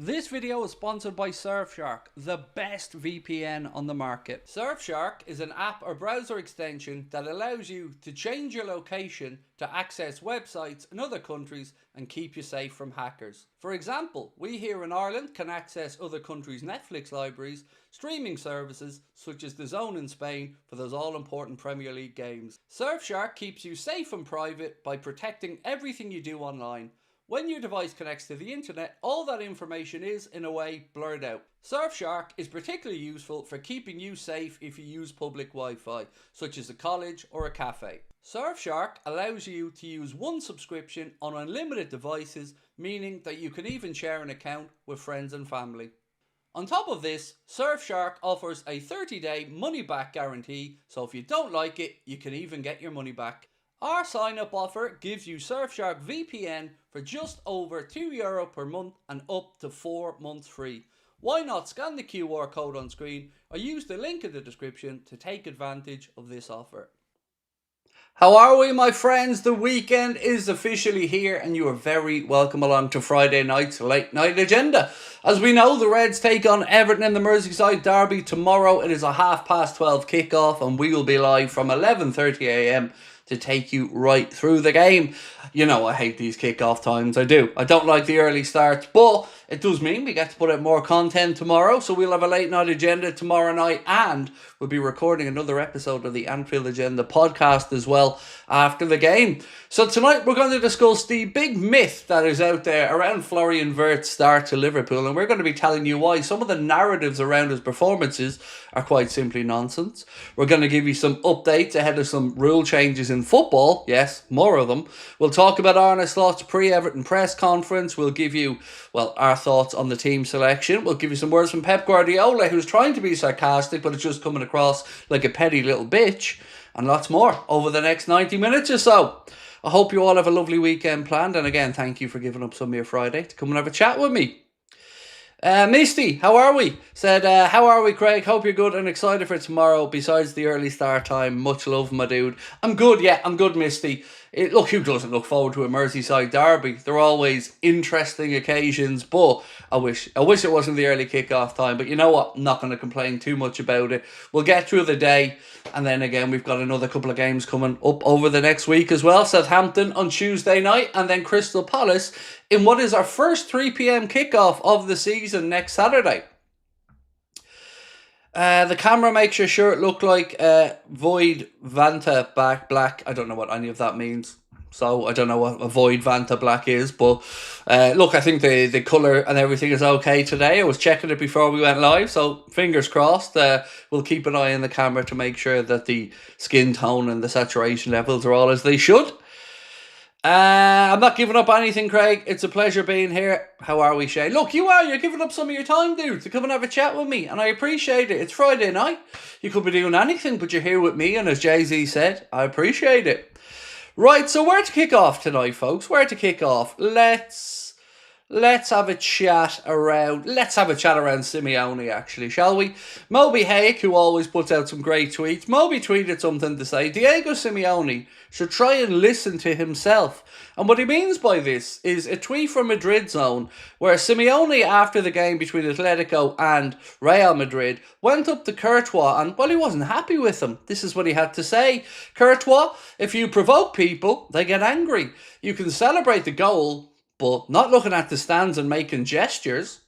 This video is sponsored by Surfshark, the best VPN on the market. Surfshark is an app or browser extension that allows you to change your location to access websites in other countries and keep you safe from hackers. For example, we here in Ireland can access other countries' Netflix libraries, streaming services such as DAZN in Spain for those all-important Premier League games. Surfshark keeps you safe and private by protecting everything you do online. When your device connects to the internet, all that information is, in a way, blurred out. Surfshark is particularly useful for keeping you safe if you use public Wi-Fi, such as a college or a cafe. Surfshark allows you to use one subscription on unlimited devices, meaning that you can even share an account with friends and family. On top of this, Surfshark offers a 30-day money-back guarantee, so if you don't like it, you can even get your money back. Our sign-up offer gives you Surfshark VPN for just over €2 per month and up to 4 months free. Why not scan the QR code on screen or use the link in the description to take advantage of this offer. How are we, my friends? The weekend is officially here and you are very welcome along to Friday night's late night agenda. As we know, the Reds take on Everton in the Merseyside derby tomorrow. It is a 12:30 kickoff and we will be live from 11:30 AM to take you right through the game. You know, I hate these kickoff times. I do. I don't like the early starts, but it does mean we get to put out more content tomorrow. So we'll have a late night agenda tomorrow night and we'll be recording another episode of the Anfield Agenda podcast as well after the game. So tonight we're going to discuss the big myth that is out there around Florian Wirtz's start to Liverpool, and we're going to be telling you why some of the narratives around his performances are quite simply nonsense. We're going to give you some updates ahead of some rule changes in football. Yes, more of them. We'll talk about Arne Slot's pre-Everton press conference. We'll give you, well, our thoughts on the team selection. We'll give you some words from Pep Guardiola, who's trying to be sarcastic, but it's just coming across like a petty little bitch. And lots more over the next 90 minutes or so. I hope you all have a lovely weekend planned. And again, thank you for giving up some of your Friday to come and have a chat with me. Misty, how are we? Said, how are we, Craig? Hope you're good and excited for tomorrow. Besides the early start time, much love, my dude. I'm good, yeah, I'm good, Misty. Look, who doesn't look forward to a Merseyside derby? They're always interesting occasions, but I wish it wasn't the early kickoff time. But you know what? I'm not going to complain too much about it. We'll get through the day, and then again, we've got another couple of games coming up over the next week as well. Southampton on Tuesday night, and then Crystal Palace in what is our first 3 PM kickoff of the season next Saturday. The camera makes your shirt look like Void Vanta Black. I don't know what any of that means. So I don't know what a Void Vanta Black is. But look, I think the colour and everything is okay today. I was checking it before we went live. So fingers crossed. We'll keep an eye on the camera to make sure that the skin tone and the saturation levels are all as they should. I'm not giving up anything, Craig. It's a pleasure being here. How are we, Shay? Look, you're giving up some of your time, dude, to come and have a chat with me, and I appreciate it. It's Friday night. You could be doing anything, but you're here with me, and as Jay-Z said, I appreciate it. Right, so where to kick off tonight, folks? Where to kick off? Let's have a chat around Simeone, actually, shall we? Moby Hayek, who always puts out some great tweets, Moby tweeted something to say, Diego Simeone should try and listen to himself. And what he means by this is a tweet from Madrid Zone, where Simeone, after the game between Atletico and Real Madrid, went up to Courtois and, well, he wasn't happy with him. This is what he had to say. Courtois, if you provoke people, they get angry. You can celebrate the goal, but not looking at the stands and making gestures.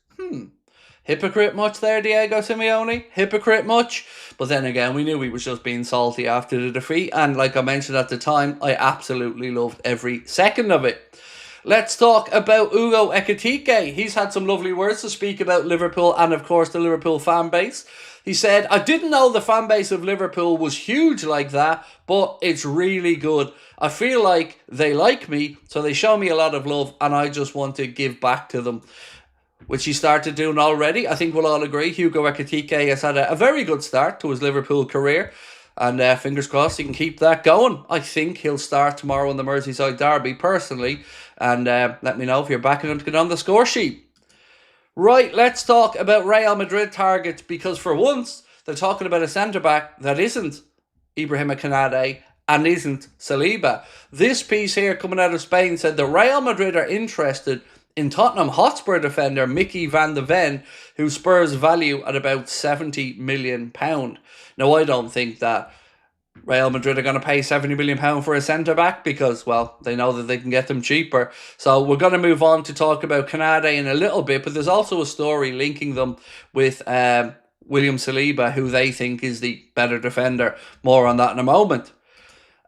Hypocrite much there, Diego Simeone? Hypocrite much? But then again, we knew he was just being salty after the defeat. And like I mentioned at the time, I absolutely loved every second of it. Let's talk about Hugo EKITIKE. He's had some lovely words to speak about Liverpool and, of course, the Liverpool fan base. He said, I didn't know the fan base of Liverpool was huge like that, but it's really good. I feel like they like me, so they show me a lot of love, and I just want to give back to them, which he started doing already. I think we'll all agree Hugo EKITIKE has had a very good start to his Liverpool career, and fingers crossed he can keep that going. I think he'll start tomorrow in the Merseyside derby, personally, and let me know if you're backing him to get on the score sheet. Right, let's talk about Real Madrid targets, because for once, they're talking about a centre-back that isn't Ibrahima Konate and isn't Saliba. This piece here coming out of Spain said that Real Madrid are interested in Tottenham Hotspur defender Mickey van de Ven, who Spurs value at about £70 million. Now, I don't think that Real Madrid are going to pay £70 million for a centre-back because, well, they know that they can get them cheaper. So we're going to move on to talk about Canade in a little bit, but there's also a story linking them with William Saliba, who they think is the better defender. More on that in a moment.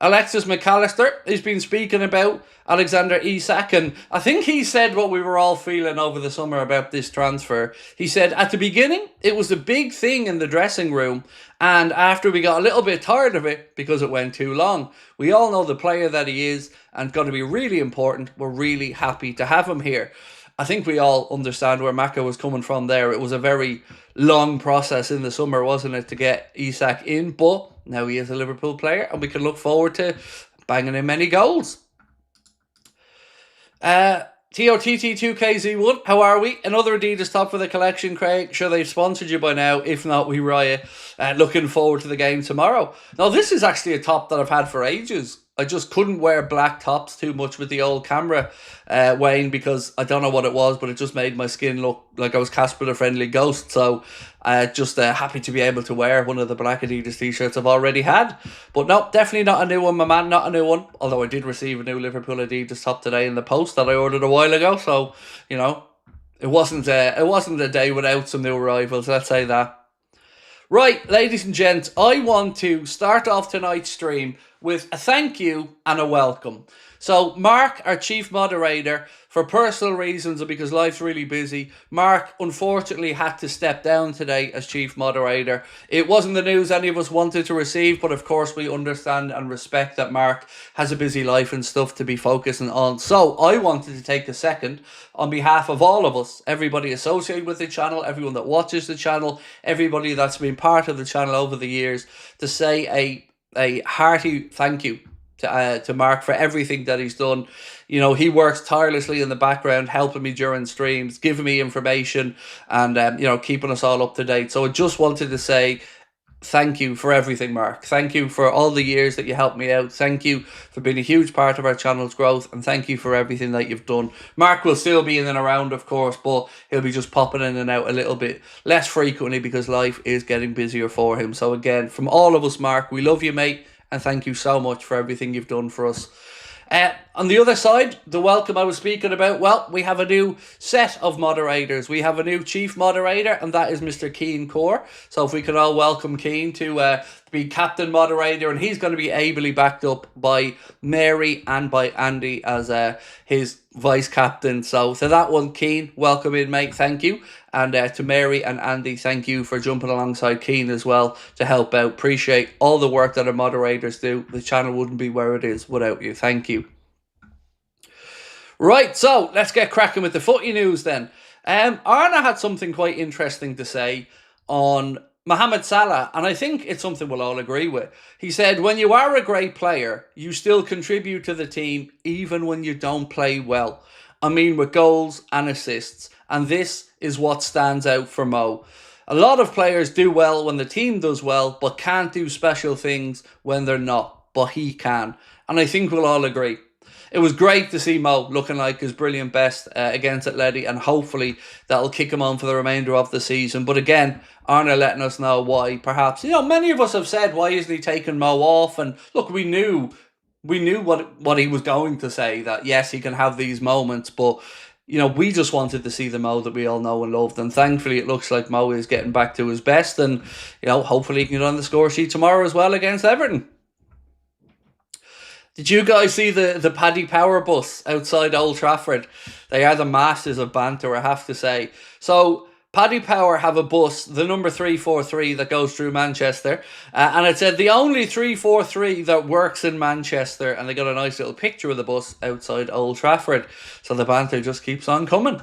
Alexis McAllister has been speaking about Alexander Isak, and I think he said what we were all feeling over the summer about this transfer. He said, at the beginning, it was a big thing in the dressing room, and after we got a little bit tired of it because it went too long. We all know the player that he is, and going to be really important. We're really happy to have him here. I think we all understand where Maka was coming from there. It was a very long process in the summer, wasn't it, to get Isak in, but now he is a Liverpool player and we can look forward to banging in many goals. TOTT2KZ1, how are we? Another Adidas top for the collection, Craig. Sure, they've sponsored you by now. If not, we riot. Looking forward to the game tomorrow. Now, this is actually a top that I've had for ages. I just couldn't wear black tops too much with the old camera, Wayne, because I don't know what it was, but it just made my skin look like I was Casper the Friendly Ghost. So just happy to be able to wear one of the black Adidas t-shirts I've already had. But no, definitely not a new one, my man, not a new one. Although I did receive a new Liverpool Adidas top today in the post that I ordered a while ago. So, you know, it wasn't a day without some new arrivals, let's say that. Right, ladies and gents, I want to start off tonight's stream with a thank you and a welcome. So Mark, our chief moderator, for personal reasons and because life's really busy, Mark unfortunately had to step down today as chief moderator. It wasn't the news any of us wanted to receive, but of course we understand and respect that Mark has a busy life and stuff to be focusing on. So I wanted to take a second on behalf of all of us, everybody associated with the channel, everyone that watches the channel, everybody that's been part of the channel over the years, to say a hearty thank you to Mark for everything that he's done. You know, he works tirelessly in the background, helping me during streams, giving me information, and you know, keeping us all up to date. So I just wanted to say thank you for everything, Mark. Thank you for all the years that you helped me out. Thank you for being a huge part of our channel's growth, and thank you for everything that you've done. Mark will still be in and around, of course, but he'll be just popping in and out a little bit less frequently because life is getting busier for him. So again, from all of us, Mark, we love you, mate, and thank you so much for everything you've done for us. On the other side, the welcome I was speaking about, well, we have a new set of moderators. We have a new chief moderator, and that is Mr. Keane Core. So if we could all welcome Keane to be captain moderator, and he's going to be ably backed up by Mary and by Andy as his vice captain. So to that one, Keane, welcome in, mate. Thank you. And to Mary and Andy, thank you for jumping alongside Keane as well to help out. Appreciate all the work that our moderators do. The channel wouldn't be where it is without you. Thank you. Right, so let's get cracking with the footy news then. Arna had something quite interesting to say on Mohamed Salah, and I think it's something we'll all agree with. He said, when you are a great player, you still contribute to the team even when you don't play well. I mean, with goals and assists. And this is what stands out for Mo. A lot of players do well when the team does well, but can't do special things when they're not. But he can. And I think we'll all agree. It was great to see Mo looking like his brilliant best against Atleti, and hopefully that'll kick him on for the remainder of the season. But again, Arna letting us know why. Perhaps, you know, many of us have said, why isn't he taking Mo off? And look, we knew what he was going to say, that yes, he can have these moments, but you know, we just wanted to see the Mo that we all know and loved, and thankfully it looks like Mo is getting back to his best, and you know, hopefully he can get on the score sheet tomorrow as well against Everton. Did you guys see the Paddy Power bus outside Old Trafford? They are the masters of banter, I have to say. So Paddy Power have a bus, the number 343, that goes through Manchester. And it said the only 343 that works in Manchester. And they got a nice little picture of the bus outside Old Trafford. So the banter just keeps on coming.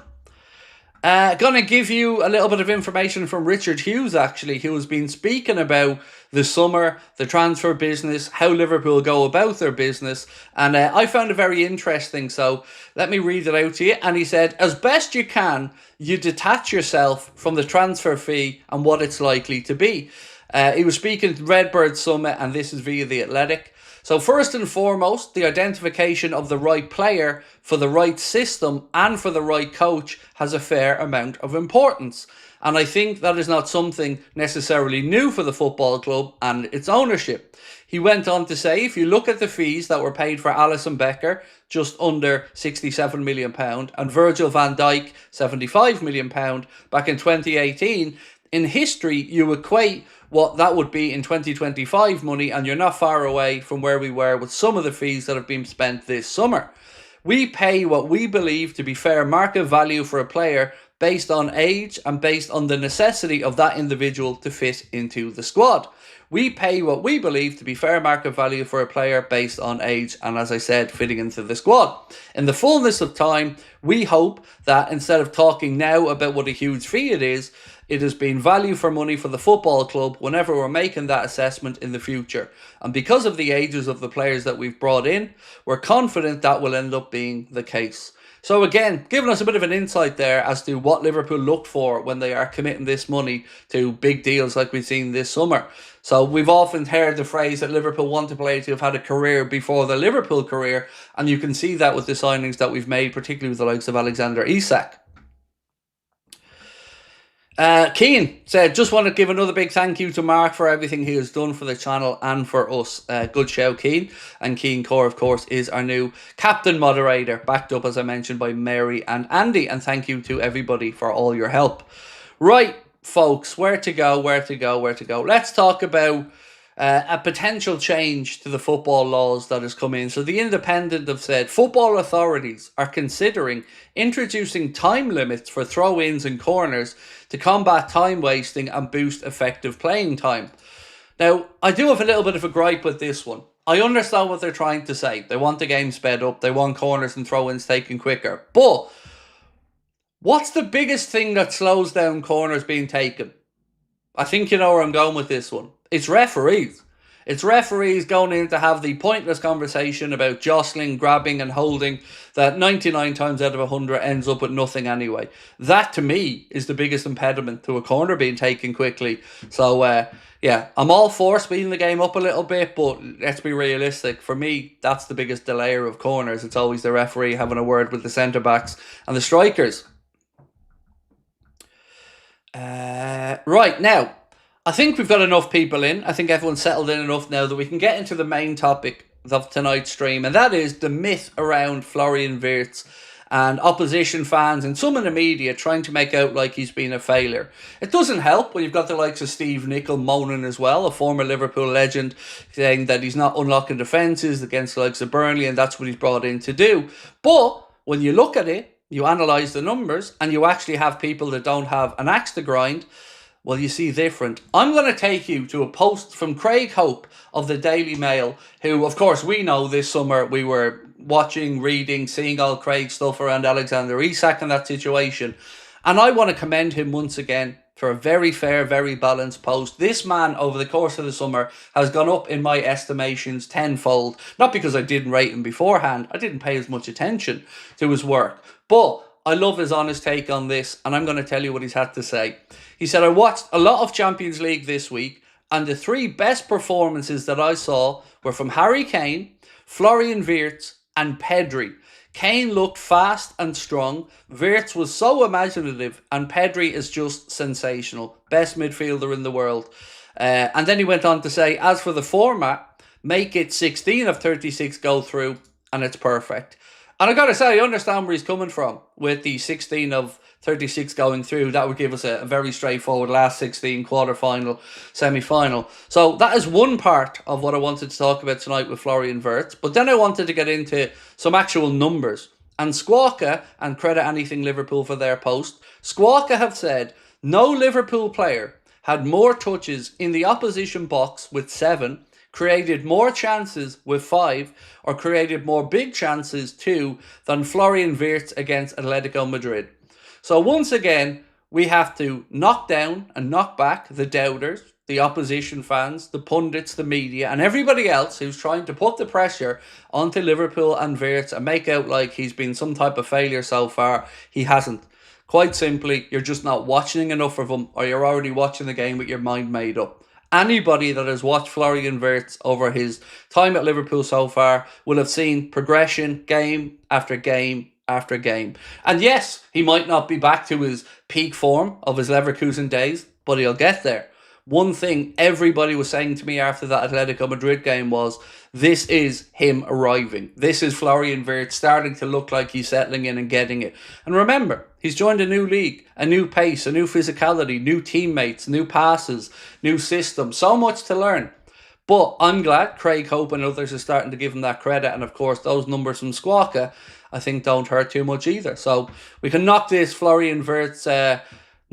Gonna give you a little bit of information from Richard Hughes, actually, who has been speaking about the summer, the transfer business, how Liverpool go about their business, and I found it very interesting, so let me read it out to you. And he said, as best you can, you detach yourself from the transfer fee and what it's likely to be. He was speaking at Redbird Summit, and this is via The Athletic. So first and foremost, the identification of the right player for the right system and for the right coach has a fair amount of importance. And I think that is not something necessarily new for the football club and its ownership. He went on to say, if you look at the fees that were paid for Alisson Becker, just under £67 million, and Virgil van Dijk, £75 million back in 2018, in history, you equate what that would be in 2025 money, and you're not far away from where we were with some of the fees that have been spent this summer. We pay what we believe to be fair market value for a player based on age and based on the necessity of that individual to fit into the squad. We pay what we believe to be fair market value for a player based on age and, as I said, fitting into the squad. In the fullness of time, we hope that instead of talking now about what a huge fee it has been value for money for the football club whenever we're making that assessment in the future. And because of the ages of the players that we've brought in, we're confident that will end up being the case. So again, giving us a bit of an insight there as to what Liverpool looked for when they are committing this money to big deals like we've seen this summer. So we've often heard the phrase that Liverpool want a player to have had a career before the Liverpool career, and you can see that with the signings that we've made, particularly with the likes of Alexander Isak. Keane said, just want to give another big thank you to Mark for everything he has done for the channel and for us. Good show, Keane. And Keane Core, of course, is our new captain moderator, backed up, as I mentioned, by Mary and Andy. And thank you to everybody for all your help. Right, folks, where to go. Let's talk about a potential change to the football laws that has come in. So the Independent have said football authorities are considering introducing time limits for throw-ins and corners to combat time wasting and boost effective playing time. Now, I do have a little bit of a gripe with this one. I understand what they're trying to say. They want the game sped up. They want corners and throw-ins taken quicker. But what's the biggest thing that slows down corners being taken? I think you know where I'm going with this one. It's referees. It's referees going in to have the pointless conversation about jostling, grabbing and holding that 99 times out of 100 ends up with nothing anyway. That, to me, is the biggest impediment to a corner being taken quickly. So, yeah, I'm all for speeding the game up a little bit, but let's be realistic. For me, that's the biggest delayer of corners. It's always the referee having a word with the centre-backs and the strikers. Right, now, I think we've got enough people in. I think everyone's settled in enough now that we can get into the main topic of tonight's stream, and that is the myth around Florian Wirtz and opposition fans and some in the media trying to make out like he's been a failure. It doesn't help when you've got the likes of Steve Nicol moaning as well, a former Liverpool legend, saying that he's not unlocking defences against the likes of Burnley and that's what he's brought in to do. But when you look at it, you analyse the numbers, and you actually have people that don't have an axe to grind, well, you see different. I'm going to take you to a post from Craig Hope of the Daily Mail, who, of course, we know this summer we were watching, reading, seeing all Craig's stuff around Alexander Isak and that situation. And I want to commend him once again for a very fair, very balanced post. This man, over the course of the summer, has gone up in my estimations tenfold. Not because I didn't rate him beforehand. I didn't pay as much attention to his work. But I love his honest take on this, and I'm going to tell you what he's had to say. He said, I watched a lot of Champions League this week, and the three best performances that I saw were from Harry Kane, Florian Wirtz, and Pedri. Kane looked fast and strong, Wirtz was so imaginative, and Pedri is just sensational. Best midfielder in the world. And then he went on to say, as for the format, make it 16 of 36 go through, and it's perfect. And I got to say, I understand where he's coming from with the 16 of 36 going through. That would give us a very straightforward last 16, quarter-final, semi-final. So that is one part of what I wanted to talk about tonight with Florian Wirtz. But then I wanted to get into some actual numbers. And Squawka, and credit anything Liverpool for their post, Squawka have said no Liverpool player had more touches in the opposition box with 7, created more chances with 5, or created more big chances 2 than Florian Wirtz against Atletico Madrid. So once again, we have to knock down and knock back the doubters, the opposition fans, the pundits, the media, and everybody else who's trying to put the pressure onto Liverpool and Wirtz and make out like he's been some type of failure so far. He hasn't. Quite simply, you're just not watching enough of him, or you're already watching the game with your mind made up. Anybody that has watched Florian Wirtz over his time at Liverpool so far will have seen progression game after game after game. And yes, he might not be back to his peak form of his Leverkusen days, but he'll get there. One thing everybody was saying to me after that Atletico Madrid game was, this is him arriving. This is Florian Wirtz starting to look like he's settling in and getting it. And remember, he's joined a new league, a new pace, a new physicality, new teammates, new passes, new system. So much to learn. But I'm glad Craig Houlden and others are starting to give him that credit. And of course, those numbers from Squawka, I think, don't hurt too much either. So we can knock this Florian Wirtz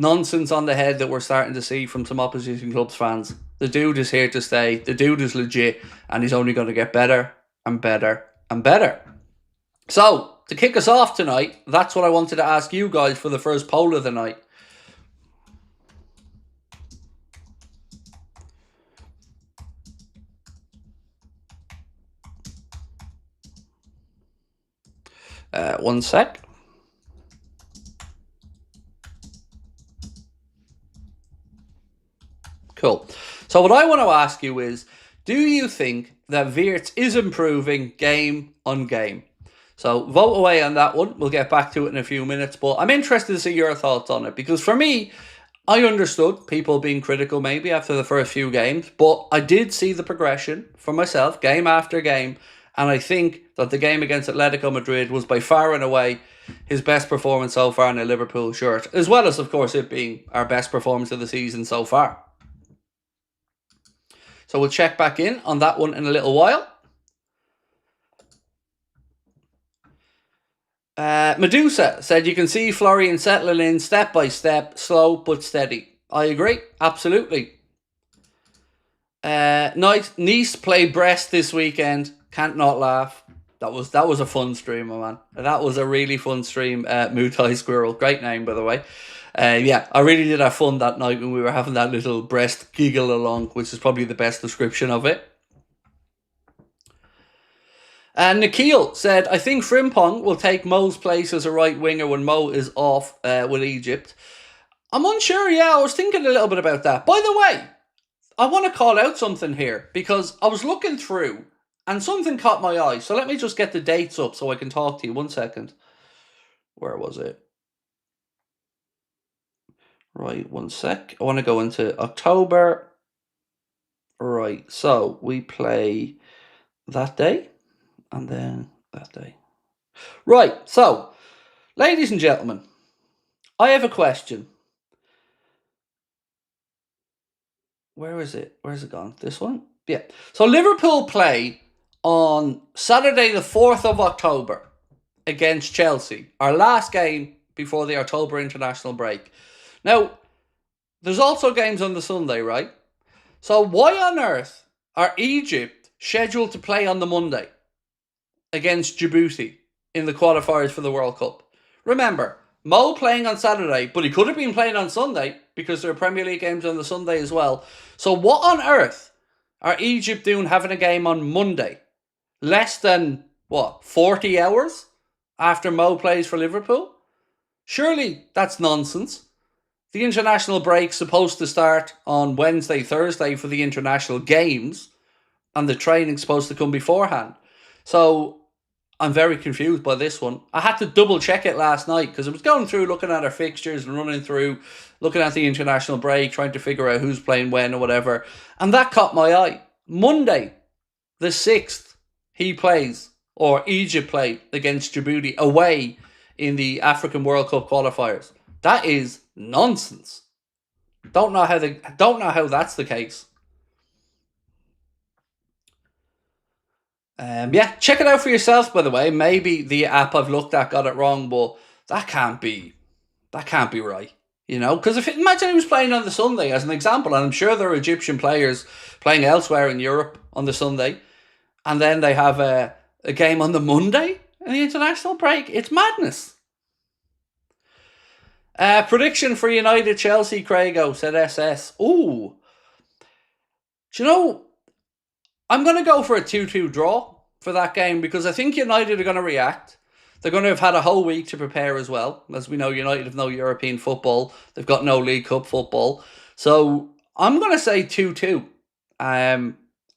nonsense on the head that we're starting to see from some opposition clubs fans. The dude is here to stay. The dude is legit, and he's only going to get better and better and better. So, to kick us off tonight, that's what I wanted to ask you guys for the first poll of the night. One sec. Cool. So what I want to ask you is, do you think that Wirtz is improving game on game? So vote away on that one. We'll get back to it in a few minutes, but I'm interested to see your thoughts on it, because for me, I understood people being critical maybe after the first few games, but I did see the progression for myself game after game, and I think that the game against Atletico Madrid was by far and away his best performance so far in a Liverpool shirt, as well as, of course, it being our best performance of the season so far. So we'll check back in on that one in a little while. Medusa said, you can see Florian settling in step by step, slow but steady. I agree, absolutely. Nice play Brest this weekend. Can't not laugh. That was a fun stream, my man. That was a really fun stream. Mutai Squirrel, great name by the way. Yeah, I really did have fun that night when we were having that little Brest giggle along, which is probably the best description of it. And Nikhil said, I think Frimpong will take Mo's place as a right winger when Mo is off with Egypt. I'm unsure, yeah, I was thinking a little bit about that. By the way, I want to call out something here, because I was looking through and something caught my eye. So let me just get the dates up so I can talk to you. 1 second. Where was it? Right, 1 sec. I want to go into October. Right, so we play that day and then that day. Right, so, ladies and gentlemen, I have a question. Where is it? Where's it gone? This one? Yeah. So Liverpool play on Saturday the 4th of October against Chelsea. Our last game before the October international break. Now, there's also games on the Sunday, right? So why on earth are Egypt scheduled to play on the Monday against Djibouti in the qualifiers for the World Cup? Remember, Mo playing on Saturday, but he could have been playing on Sunday because there are Premier League games on the Sunday as well. So what on earth are Egypt doing having a game on Monday? Less than, 40 hours after Mo plays for Liverpool? Surely that's nonsense. The international break's supposed to start on Wednesday, Thursday for the international games, and the training's supposed to come beforehand. So I'm very confused by this one. I had to double check it last night because I was going through looking at our fixtures and running through, looking at the international break, trying to figure out who's playing when or whatever. And that caught my eye. Monday, the 6th, he plays, or Egypt play against Djibouti away in the African World Cup qualifiers. That is nonsense. Don't know how that's the case. Yeah, check it out for yourself, by the way. Maybe the app I've looked at got it wrong, but that can't be right. You know, because imagine he was playing on the Sunday as an example, and I'm sure there are Egyptian players playing elsewhere in Europe on the Sunday, and then they have a game on the Monday in the international break. It's madness. Prediction for United Chelsea, Craigo, said SS. Ooh. Do you know, I'm going to go for a 2-2 draw for that game because I think United are going to react. They're going to have had a whole week to prepare as well. As we know, United have no European football. They've got no League Cup football. So I'm going to say 2-2. I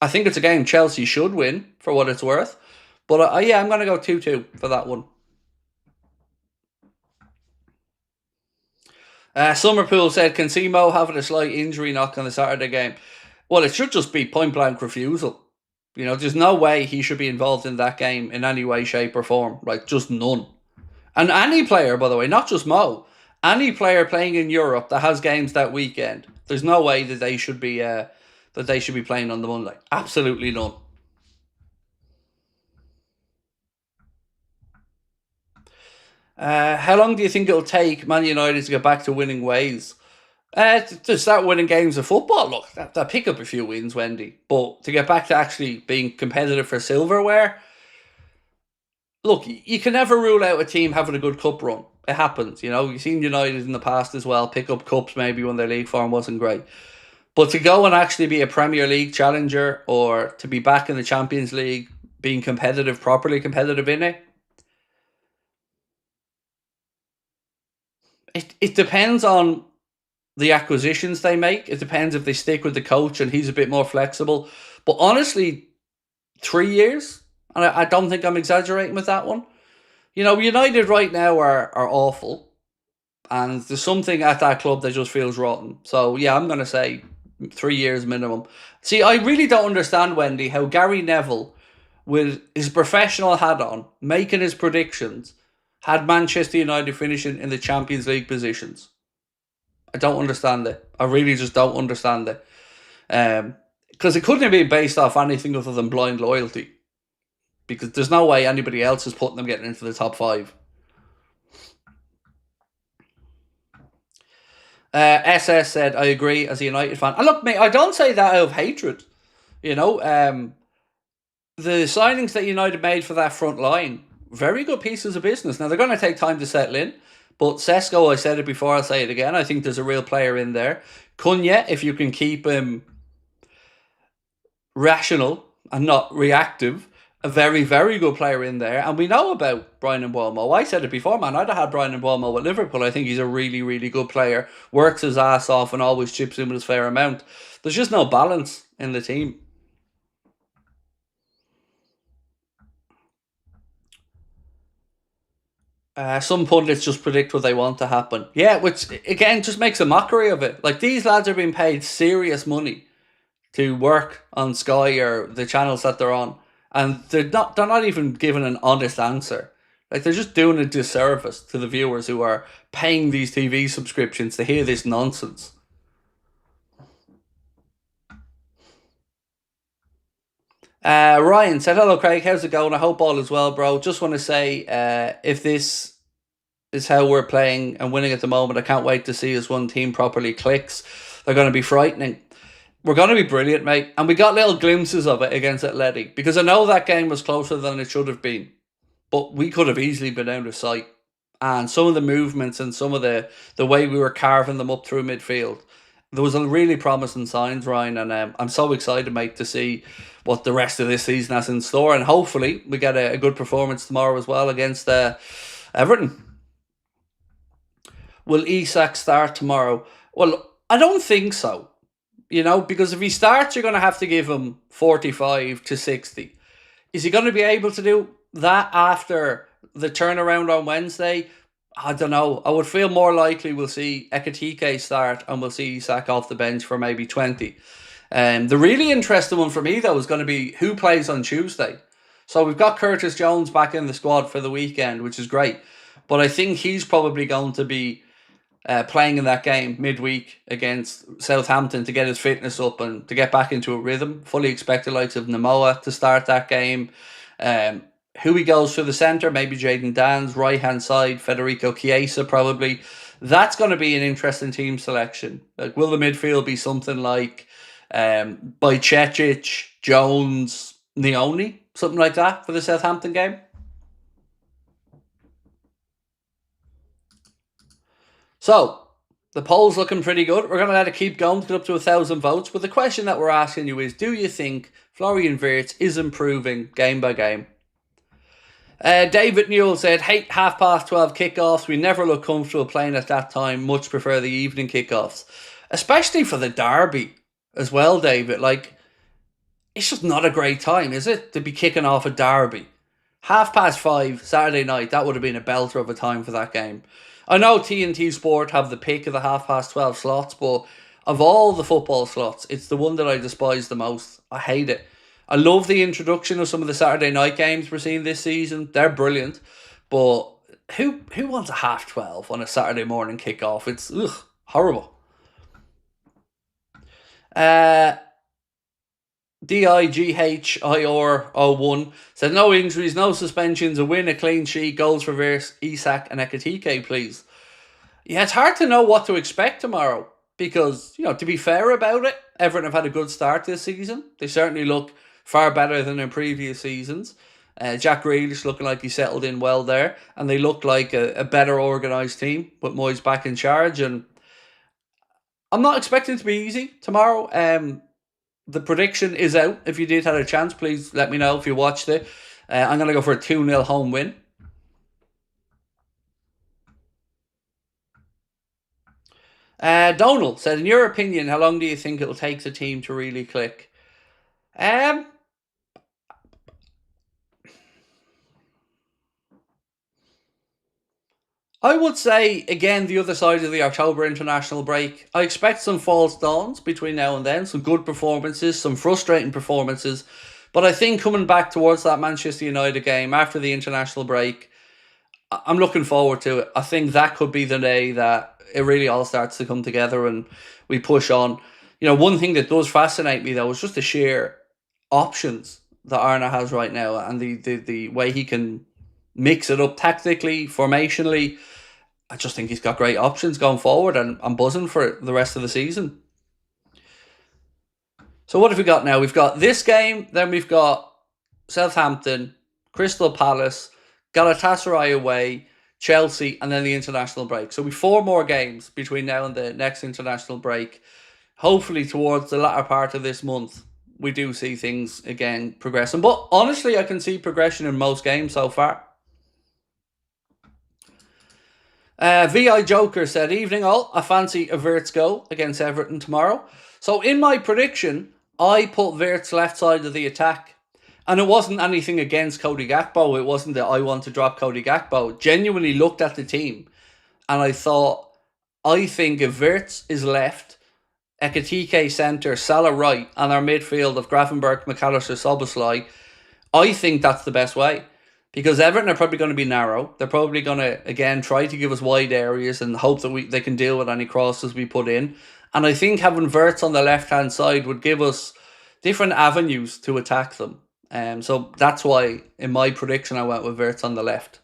think it's a game Chelsea should win, for what it's worth. But yeah, I'm going to go 2-2 for that one. Summerpool said, can see Mo having a slight injury knock on the Saturday game? Well, it should just be point blank refusal. You know, there's no way he should be involved in that game in any way, shape, or form. Like, just none. And any player, by the way, not just Mo, any player playing in Europe that has games that weekend, there's no way that they should be playing on the Monday. Absolutely none. How long do you think it'll take Man United to get back to winning ways? To start winning games of football, look, they'll pick up a few wins, Wendy. But to get back to actually being competitive for silverware, look, you can never rule out a team having a good cup run. It happens, you know. You've seen United in the past as well pick up cups maybe when their league form wasn't great. But to go and actually be a Premier League challenger or to be back in the Champions League, being competitive, properly competitive in it, it depends on the acquisitions they make. It depends if they stick with the coach and he's a bit more flexible. But honestly, 3 years, and I don't think I'm exaggerating with that one. You know, United right now are awful. And there's something at that club that just feels rotten. So, yeah, I'm going to say 3 years minimum. See, I really don't understand, Wendy, how Gary Neville, with his professional hat on, making his predictions, had Manchester United finishing in the Champions League positions. I don't understand it. I really just don't understand it. Because it couldn't have been based off anything other than blind loyalty. Because there's no way anybody else is putting them getting into the top 5. SS said, I agree as a United fan. And look, mate, I don't say that out of hatred. You know, the signings that United made for that front line, very good pieces of business. Now, they're going to take time to settle in. But Sesko, I said it before, I'll say it again. I think there's a real player in there. Cunha, if you can keep him rational and not reactive, a very, very good player in there. And we know about Brian Mbeumo. I said it before, man. I'd have had Brian Mbeumo at Liverpool. I think he's a really, really good player. Works his ass off and always chips in with his fair amount. There's just no balance in the team. Some pundits just predict what they want to happen. Yeah, which, again, just makes a mockery of it. Like, these lads are being paid serious money to work on Sky or the channels that they're on. And they're not even given an honest answer. Like, they're just doing a disservice to the viewers who are paying these TV subscriptions to hear this nonsense. Ryan said, hello Craig, how's it going? I hope all is well, bro. Just want to say, if this is how we're playing and winning at the moment, I can't wait to see as one team properly clicks. They're going to be frightening. We're going to be brilliant, mate. And we got little glimpses of it against Athletic. Because I know that game was closer than it should have been. But we could have easily been out of sight. And some of the movements and some of the way we were carving them up through midfield, there was a really promising signs, Ryan. And I'm so excited, mate, to see what the rest of this season has in store. And hopefully we get a good performance tomorrow as well against Everton. Will ISAK start tomorrow? Well, I don't think so. You know, because if he starts, you're going to have to give him 45 to 60. Is he going to be able to do that after the turnaround on Wednesday? I don't know. I would feel more likely we'll see EKITIKE start and we'll see ISAK off the bench for maybe 20. The really interesting one for me, though, is going to be who plays on Tuesday. So we've got Curtis Jones back in the squad for the weekend, which is great. But I think he's probably going to be playing in that game midweek against Southampton to get his fitness up and to get back into a rhythm. Fully expect the likes of Namoa to start that game. Who he goes for the centre, maybe Jayden Danns, right hand side, Federico Chiesa probably. That's going to be an interesting team selection. Like, will the midfield be something like Bajcetic, Jones, Nioni, something like that for the Southampton game? So, the poll's looking pretty good. We're going to let it keep going to get up to 1,000 votes. But the question that we're asking you is, do you think Florian Wirtz is improving game by game? David Newell said, hate 12:30 kickoffs. We never look comfortable playing at that time. Much prefer the evening kickoffs. especially for the derby as well, David. Like, it's just not a great time, is it, to be kicking off a derby? 5:30 Saturday night, that would have been a belter of a time for that game. I know TNT Sport have the pick of the 12:30 slots, but of all the football slots, it's the one that I despise the most. I hate it. I love the introduction of some of the Saturday night games we're seeing this season. They're brilliant. But who wants a 12:30 on a Saturday morning kickoff? It's horrible. DIGHIR01 said no injuries, no suspensions, a win, a clean sheet, goals for VIRTZ, ISAK and EKITIKE, please. Yeah, it's hard to know what to expect tomorrow because, to be fair about it, Everton have had a good start this season. They certainly look far better than in previous seasons. Jack Grealish looking like he settled in well there, and they look like a better organised team with Moyes back in charge. And I'm not expecting it to be easy tomorrow. The prediction is out. If you did have a chance, please let me know if you watched it. I'm going to go for a 2-0 home win. Donald said, in your opinion, how long do you think it'll take the team to really click? I would say, again, the other side of the October international break, I expect some false dawns between now and then, some good performances, some frustrating performances, but I think coming back towards that Manchester United game after the international break, I'm looking forward to it. I think that could be the day that it really all starts to come together and we push on. One thing that does fascinate me, though, is just the sheer options that Arna has right now and the way he can mix it up tactically, formationally. I just think he's got great options going forward, and I'm buzzing for the rest of the season. So what have we got now? We've got this game, then we've got Southampton, Crystal Palace, Galatasaray away, Chelsea, and then the international break. So we've 4 more games between now and the next international break. Hopefully towards the latter part of this month, we do see things again progressing. But honestly, I can see progression in most games so far. VI Joker said, evening all, I fancy a WIRTZ goal against Everton tomorrow. So in my prediction, I put WIRTZ left side of the attack. And it wasn't anything against Cody Gakpo. It wasn't that I want to drop Cody Gakpo. Genuinely looked at the team and I thought, I think if WIRTZ is left, EKITIKE centre, Salah right, and our midfield of Gravenberch, McAllister, Szoboszlai, I think that's the best way. Because Everton are probably going to be narrow. They're probably going to, again, try to give us wide areas and hope that they can deal with any crosses we put in. And I think having WIRTZ on the left-hand side would give us different avenues to attack them. So that's why, in my prediction, I went with WIRTZ on the left.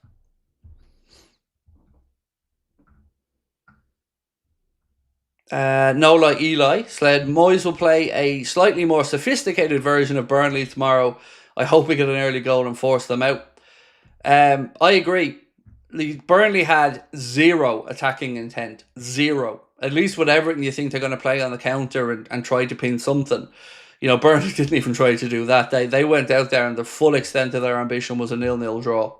Nola Eli said, Moyes will play a slightly more sophisticated version of Burnley tomorrow. I hope we get an early goal and force them out. I agree. Burnley had 0 attacking intent. 0. At least with Everton, you think they're going to play on the counter and try to pin something. Burnley didn't even try to do that. They went out there and the full extent of their ambition was a 0-0 draw.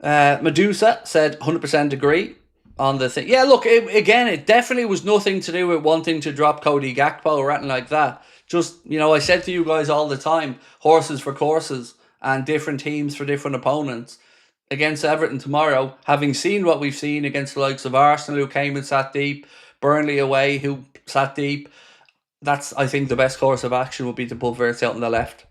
Medusa said 100% agree on the thing. Yeah, look, it definitely was nothing to do with wanting to drop Cody Gakpo or anything like that. Just, I said to you guys all the time, horses for courses and different teams for different opponents. Against Everton tomorrow, having seen what we've seen against the likes of Arsenal, who came and sat deep, Burnley away, who sat deep, that's, I think, the best course of action would be to put WIRTZ out on the left.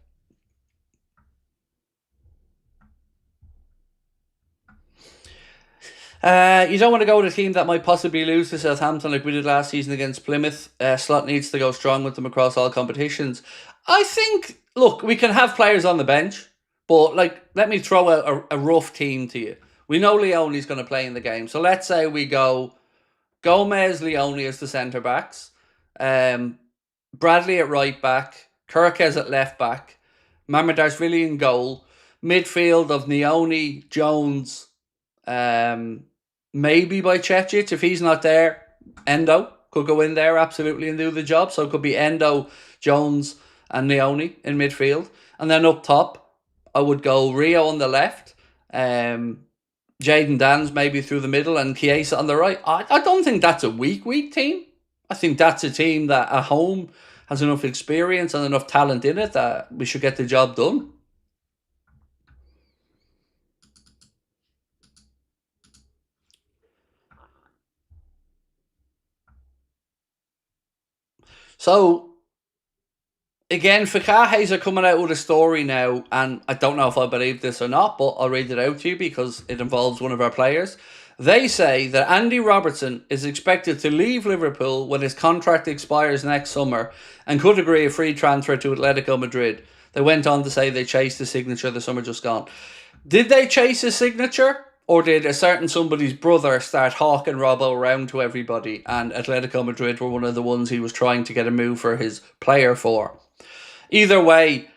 You don't want to go with a team that might possibly lose to Southampton like we did last season against Plymouth. Slot needs to go strong with them across all competitions. I think, look, we can have players on the bench, but let me throw out a rough team to you. We know Leone's going to play in the game. So let's say we go Gomez, Leone as the centre-backs, Bradley at right-back, Kirkes at left-back, Mamadashvili in goal, midfield of Leone, Jones, maybe by Cetic. If he's not there, Endo could go in there absolutely and do the job. So it could be Endo, Jones and Leone in midfield. And then up top, I would go Rio on the left, Jaden Dan's maybe through the middle and Chiesa on the right. I don't think that's a weak team. I think that's a team that at home has enough experience and enough talent in it that we should get the job done. So, again, Fakahes are coming out with a story now, and I don't know if I believe this or not, but I'll read it out to you because it involves one of our players. They say that Andy Robertson is expected to leave Liverpool when his contract expires next summer and could agree a free transfer to Atletico Madrid. They went on to say they chased his signature the summer just gone. Did they chase his signature? Or did a certain somebody's brother start hawking Robbo around to everybody and Atletico Madrid were one of the ones he was trying to get a move for his player for? Either way,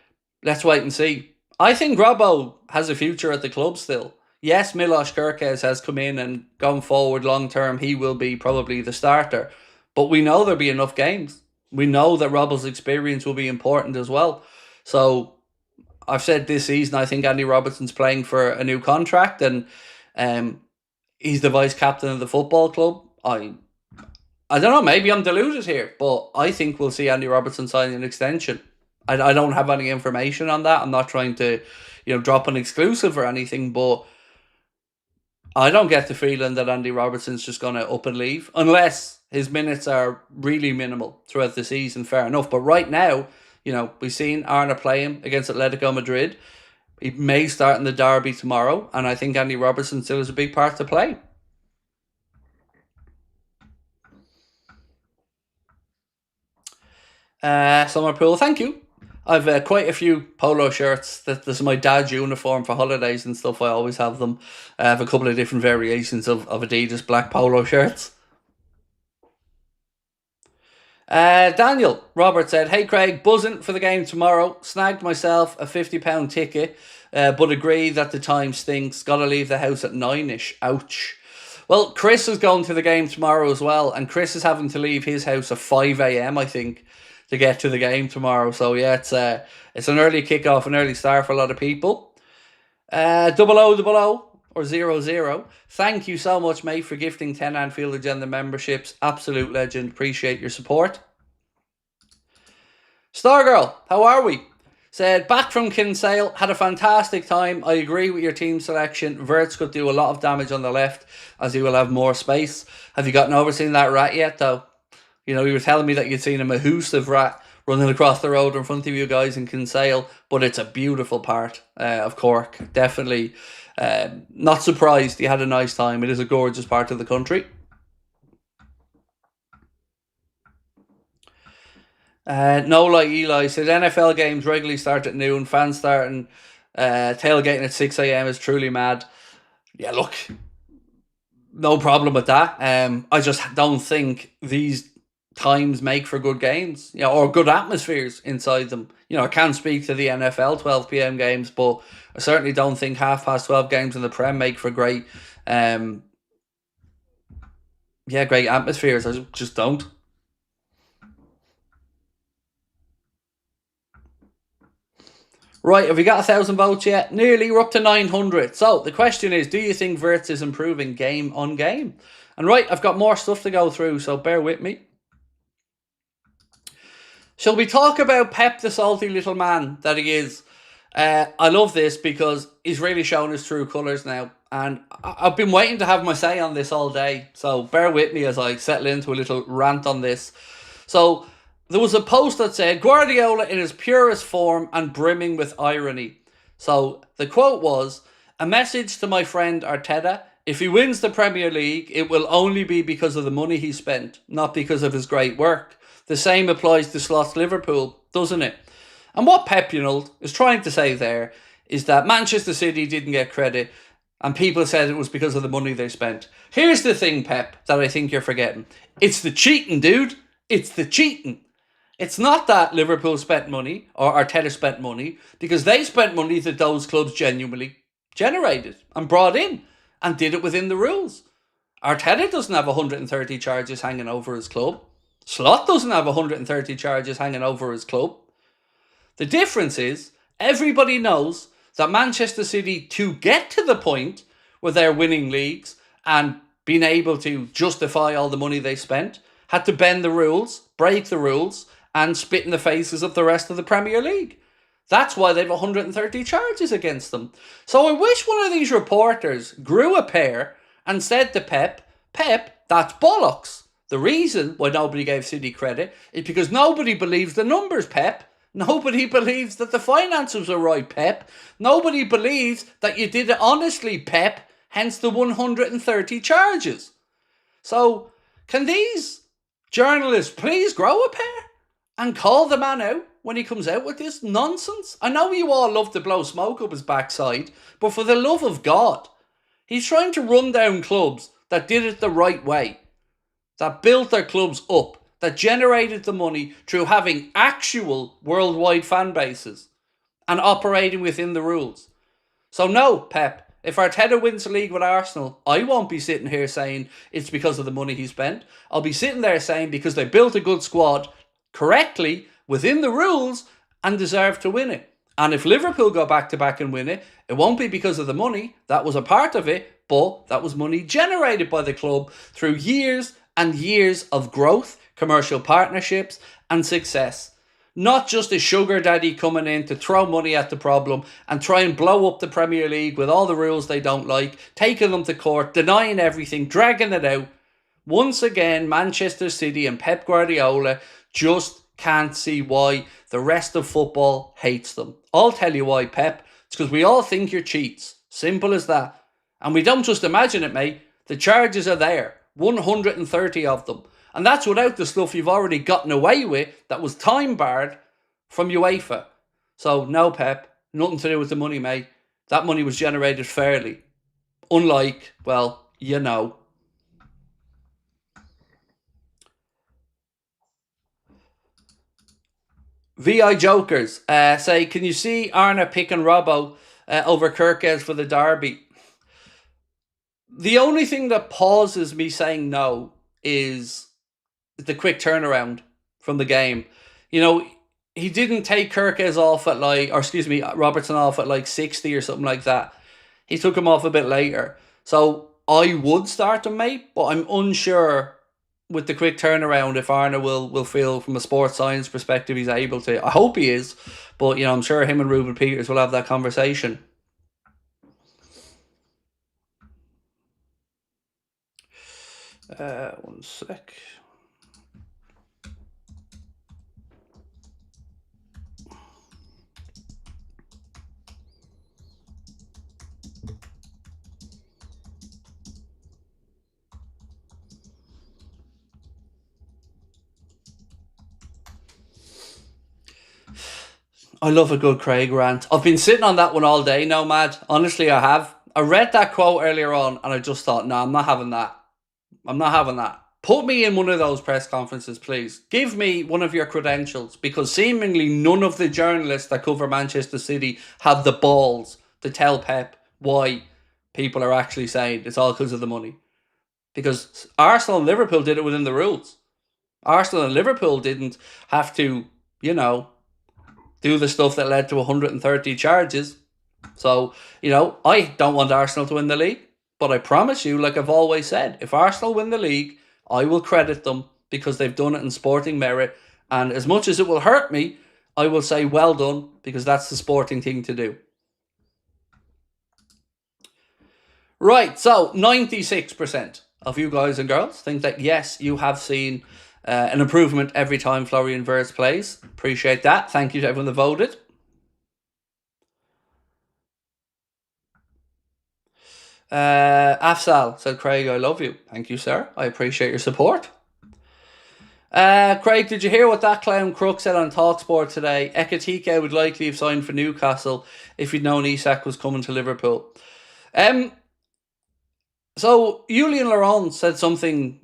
let's wait and see. I think Robbo has a future at the club still. Yes, Milos Kerkez has come in and gone forward long term. He will be probably the starter. But we know there'll be enough games. We know that Robbo's experience will be important as well. So I've said this season I think Andy Robertson's playing for a new contract and he's the vice captain of the football club. I don't know, maybe I'm deluded here, but I think we'll see Andy Robertson sign an extension. I don't have any information on that. I'm not trying to, drop an exclusive or anything, but I don't get the feeling that Andy Robertson's just going to up and leave, unless his minutes are really minimal throughout the season, fair enough. But right now, we've seen Arna play him against Atletico Madrid. He may start in the derby tomorrow, and I think Andy Robertson still has a big part to play. Summerpool, thank you. I've quite a few polo shirts. This is my dad's uniform for holidays and stuff. I always have them. I have a couple of different variations of Adidas black polo shirts. Daniel Robert said, "Hey Craig, buzzing for the game tomorrow. Snagged myself a £50 ticket, but agree that the time stinks. Gotta leave the house at 9ish. Ouch." Well, Chris is going to the game tomorrow as well, and Chris is having to leave his house at 5 a.m, I think, to get to the game tomorrow. So yeah, it's an early kickoff, an early start for a lot of people. 0000 or 00. Thank you so much, mate, for gifting 10 Anfield Agenda memberships. Absolute legend. Appreciate your support. Stargirl, how are we? Said, back from Kinsale, had a fantastic time. I agree with your team selection. WIRTZ could do a lot of damage on the left as he will have more space. Have you gotten over seeing that rat yet, though? You were telling me that you'd seen a mahoosive rat running across the road in front of you guys in Kinsale, but it's a beautiful part of Cork. Definitely not surprised you had a nice time. It is a gorgeous part of the country. Nola Eli said, NFL games regularly start at noon. Fans starting tailgating at 6 a.m. is truly mad. Yeah, look, no problem with that. I just don't think these times make for good games, or good atmospheres inside them. I can't speak to the NFL 12 p.m. games, but I certainly don't think 12:30 games in the Prem make for great, great atmospheres. I just don't. Right, have we got 1,000 votes yet? Nearly, we're up to 900. So the question is, do you think WIRTZ is improving game on game? And right, I've got more stuff to go through, so bear with me. Shall we talk about Pep, the salty little man that he is? I love this because he's really shown his true colours now. And I've been waiting to have my say on this all day. So bear with me as I settle into a little rant on this. So there was a post that said, Guardiola in his purest form and brimming with irony. So the quote was, "A message to my friend Arteta. If he wins the Premier League, it will only be because of the money he spent, not because of his great work. The same applies to Slots Liverpool, doesn't it?" And what Pep, is trying to say there is that Manchester City didn't get credit and people said it was because of the money they spent. Here's the thing, Pep, that I think you're forgetting. It's the cheating, dude. It's the cheating. It's not that Liverpool spent money or Arteta spent money, because they spent money that those clubs genuinely generated and brought in and did it within the rules. Arteta doesn't have 130 charges hanging over his club. Slot doesn't have 130 charges hanging over his club. The difference is, everybody knows that Manchester City, to get to the point were there winning leagues and being able to justify all the money they spent, had to bend the rules, break the rules, and spit in the faces of the rest of the Premier League. That's why they have 130 charges against them. So I wish one of these reporters grew a pair and said to Pep, that's bollocks. The reason why nobody gave City credit is because nobody believes the numbers, Pep. Nobody believes that the finances are right, Pep. Nobody believes that you did it honestly, Pep. Hence the 130 charges. So, can these journalists please grow a pair and call the man out when he comes out with this nonsense? I know you all love to blow smoke up his backside, but for the love of God, he's trying to run down clubs that did it the right way, that built their clubs up, that generated the money through having actual worldwide fan bases and operating within the rules. So no, Pep, if Arteta wins the league with Arsenal, I won't be sitting here saying it's because of the money he spent. I'll be sitting there saying because they built a good squad correctly within the rules and deserve to win it. And if Liverpool go back-to-back and win it, it won't be because of the money. That was a part of it, but that was money generated by the club through years and years of growth, commercial partnerships and success. Not just a sugar daddy coming in to throw money at the problem and try and blow up the Premier League with all the rules they don't like, taking them to court, denying everything, dragging it out. Once again, Manchester City and Pep Guardiola just can't see why the rest of football hates them. I'll tell you why, Pep. It's because we all think you're cheats. Simple as that. And we don't just imagine it, mate. The charges are there. 130 of them. And that's without the stuff you've already gotten away with that was time barred from UEFA. So, no, Pep, nothing to do with the money, mate. That money was generated fairly. Unlike, well, you know. VI Jokers say, can you see Arna picking Robbo over Kirkes for the derby? The only thing that pauses me saying no is the quick turnaround from the game. You know, he didn't take Kirkes off at Robertson off at 60 or something like that. He took him off a bit later. So I would start him, mate, but I'm unsure with the quick turnaround if Arna will feel from a sports science perspective he's able to. I hope he is, but you know, I'm sure him and Ruben Peters will have that conversation. One sec. I love a good Craig rant. I've been sitting on that one all day, Nomad. Honestly, I have. I read that quote earlier on and I just thought, no, I'm not having that. I'm not having that. Put me in one of those press conferences, please. Give me one of your credentials, because seemingly none of the journalists that cover Manchester City have the balls to tell Pep why people are actually saying it's all because of the money. Because Arsenal and Liverpool did it within the rules. Arsenal and Liverpool didn't have to, you know, do the stuff that led to 130 charges. So, you know, I don't want Arsenal to win the league. But I promise you, like I've always said, if Arsenal win the league, I will credit them because they've done it in sporting merit. And as much as it will hurt me, I will say well done, because that's the sporting thing to do. Right, so 96% of you guys and girls think that, yes, you have seen an improvement every time Florian Wirtz plays. Appreciate that. Thank you to everyone that voted. Afsal said, Craig, I love you. Thank you, sir. I appreciate your support. Craig, did you hear what that clown Crook said on TalkSport today? EKITIKE would likely have signed for Newcastle if he'd known ISAK was coming to Liverpool. So Julian Laurent said something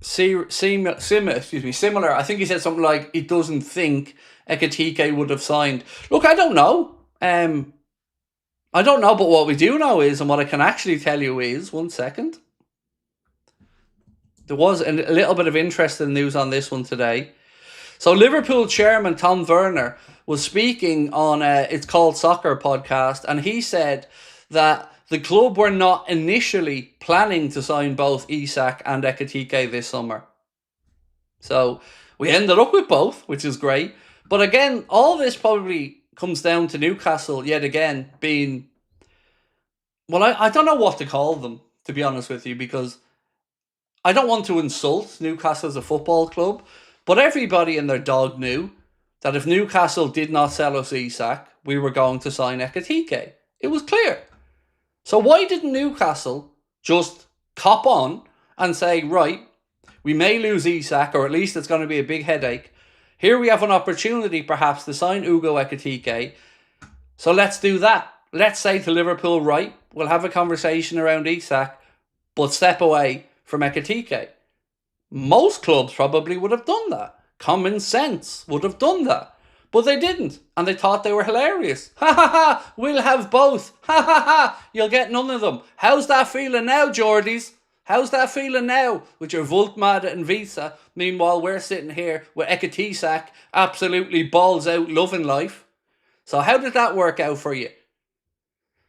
similar. I think he said something like he doesn't think EKITIKE would have signed. Look, I don't know. I don't know, but what we do know is, and what I can actually tell you is, one second. There was a little bit of interesting news on this one today. So Liverpool chairman Tom Werner was speaking on It's Called Soccer podcast, and he said that the club were not initially planning to sign both ISAK and EKITIKE this summer. So we ended up with both, which is great. But again, all this probably comes down to Newcastle yet again being... Well, I don't know what to call them, to be honest with you, because I don't want to insult Newcastle as a football club, but everybody and their dog knew that if Newcastle did not sell us ISAK, we were going to sign EKITIKE. It was clear. So why didn't Newcastle just cop on and say, right, we may lose ISAK, or at least it's going to be a big headache. Here we have an opportunity perhaps to sign Ugo EKITIKE. So let's do that. Let's say to Liverpool, right, we'll have a conversation around ISAK, but step away from EKITIKE. Most clubs probably would have done that. Common sense would have done that. But they didn't, and they thought they were hilarious. Ha ha ha, we'll have both. Ha ha ha, you'll get none of them. How's that feeling now, Geordies? How's that feeling now with your Volkmada and Visa? Meanwhile, we're sitting here with EKITIKE absolutely balls out loving life. So how did that work out for you?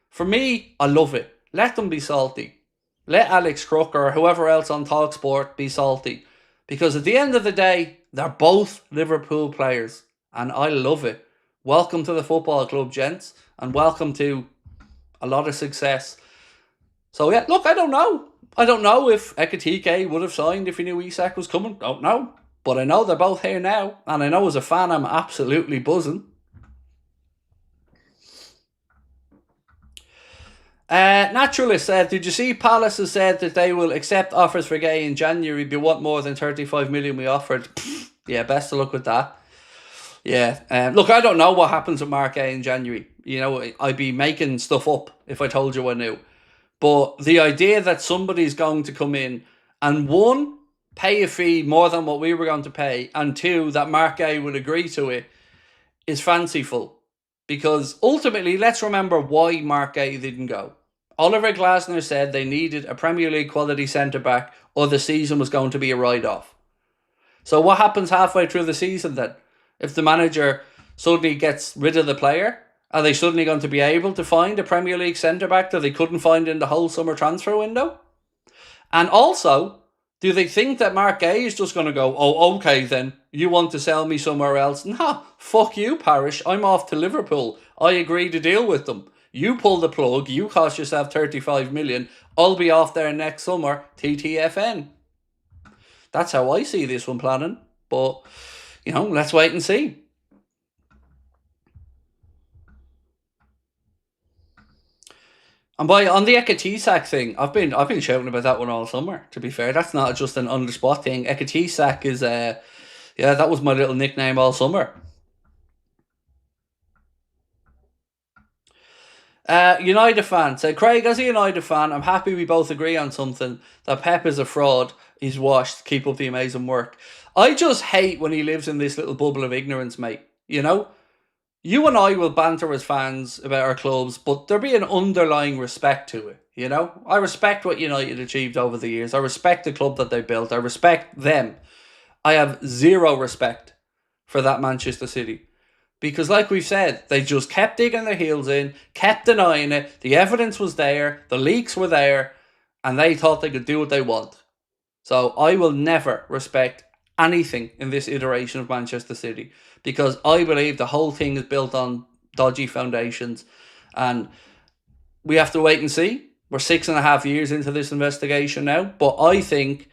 For me, I love it. Let them be salty. Let Alex Crook or whoever else on TalkSport be salty. Because at the end of the day, they're both Liverpool players. And I love it. Welcome to the football club, gents. And welcome to a lot of success. So yeah, look, I don't know. I don't know if EKITIKE would have signed if he knew ISAK was coming. Don't know. But I know they're both here now. And I know as a fan, I'm absolutely buzzing. Naturalist said, did you see Palace has said that they will accept offers for Gay in January if you want more than 35 million we offered? Yeah, best of luck with that. Yeah, look, I don't know what happens with Mark Gay in January. You know, I'd be making stuff up if I told you I knew. But the idea that somebody's going to come in and one, pay a fee more than what we were going to pay, and two, that Mark Gay would agree to it, is fanciful. Because ultimately, let's remember why Mark Gay didn't go. Oliver Glasner said they needed a Premier League quality centre-back or the season was going to be a write-off. So what happens halfway through the season then? If the manager suddenly gets rid of the player, are they suddenly going to be able to find a Premier League centre-back that they couldn't find in the whole summer transfer window? And also, do they think that Mark Gay is just going to go, oh, okay then, you want to sell me somewhere else? Nah, fuck you, Parish. I'm off to Liverpool. I agree to deal with them. You pull the plug, you cost yourself 35 million, I'll be off there next summer, TTFN. That's how I see this one planning. But, you know, let's wait and see. And on the EKITIKE thing, I've been shouting about that one all summer, to be fair. That's not just an on-the-spot thing. EKITIKE is, yeah, that was my little nickname all summer. United fan said, Craig, as a United fan, I'm happy we both agree on something, that Pep is a fraud, he's washed, keep up the amazing work. I just hate when he lives in this little bubble of ignorance, mate. You know? You and I will banter as fans about our clubs, but there'll be an underlying respect to it, you know? I respect what United achieved over the years. I respect the club that they built. I respect them. I have zero respect for that Manchester City. Because like we've said, they just kept digging their heels in, kept denying it. The evidence was there, the leaks were there, and they thought they could do what they want. So I will never respect anything in this iteration of Manchester City, because I believe the whole thing is built on dodgy foundations, and we have to wait and see. We're 6.5 years into this investigation now, but I think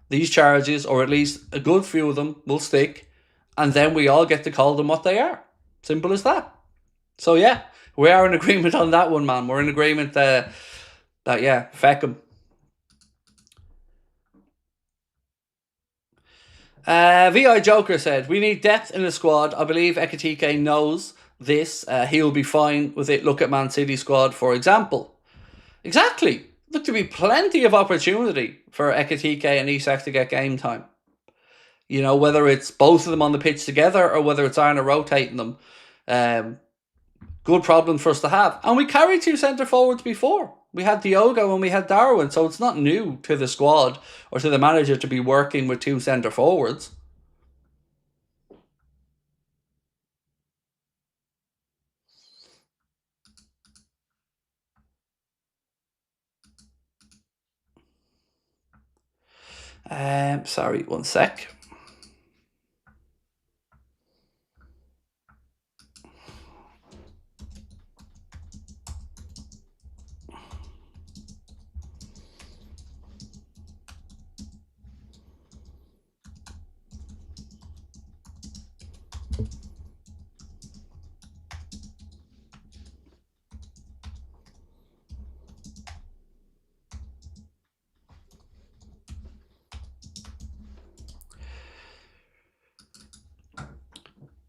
these charges, or at least a good few of them, will stick, and then we all get to call them what they are. Simple as that. So yeah, we are in agreement on that one, man. We're in agreement that yeah, feck 'em. VI Joker said, we need depth in the squad. I believe EKITIKE knows this. He'll be fine with it. Look at Man City squad, for example. Exactly. Look, to be plenty of opportunity for EKITIKE and ISAK to get game time. You know, whether it's both of them on the pitch together or whether it's Arna rotating them. Good problem for us to have. And we carried two centre forwards before. We had Diogo and we had Darwin, so it's not new to the squad or to the manager to be working with two centre forwards. Sorry, one sec.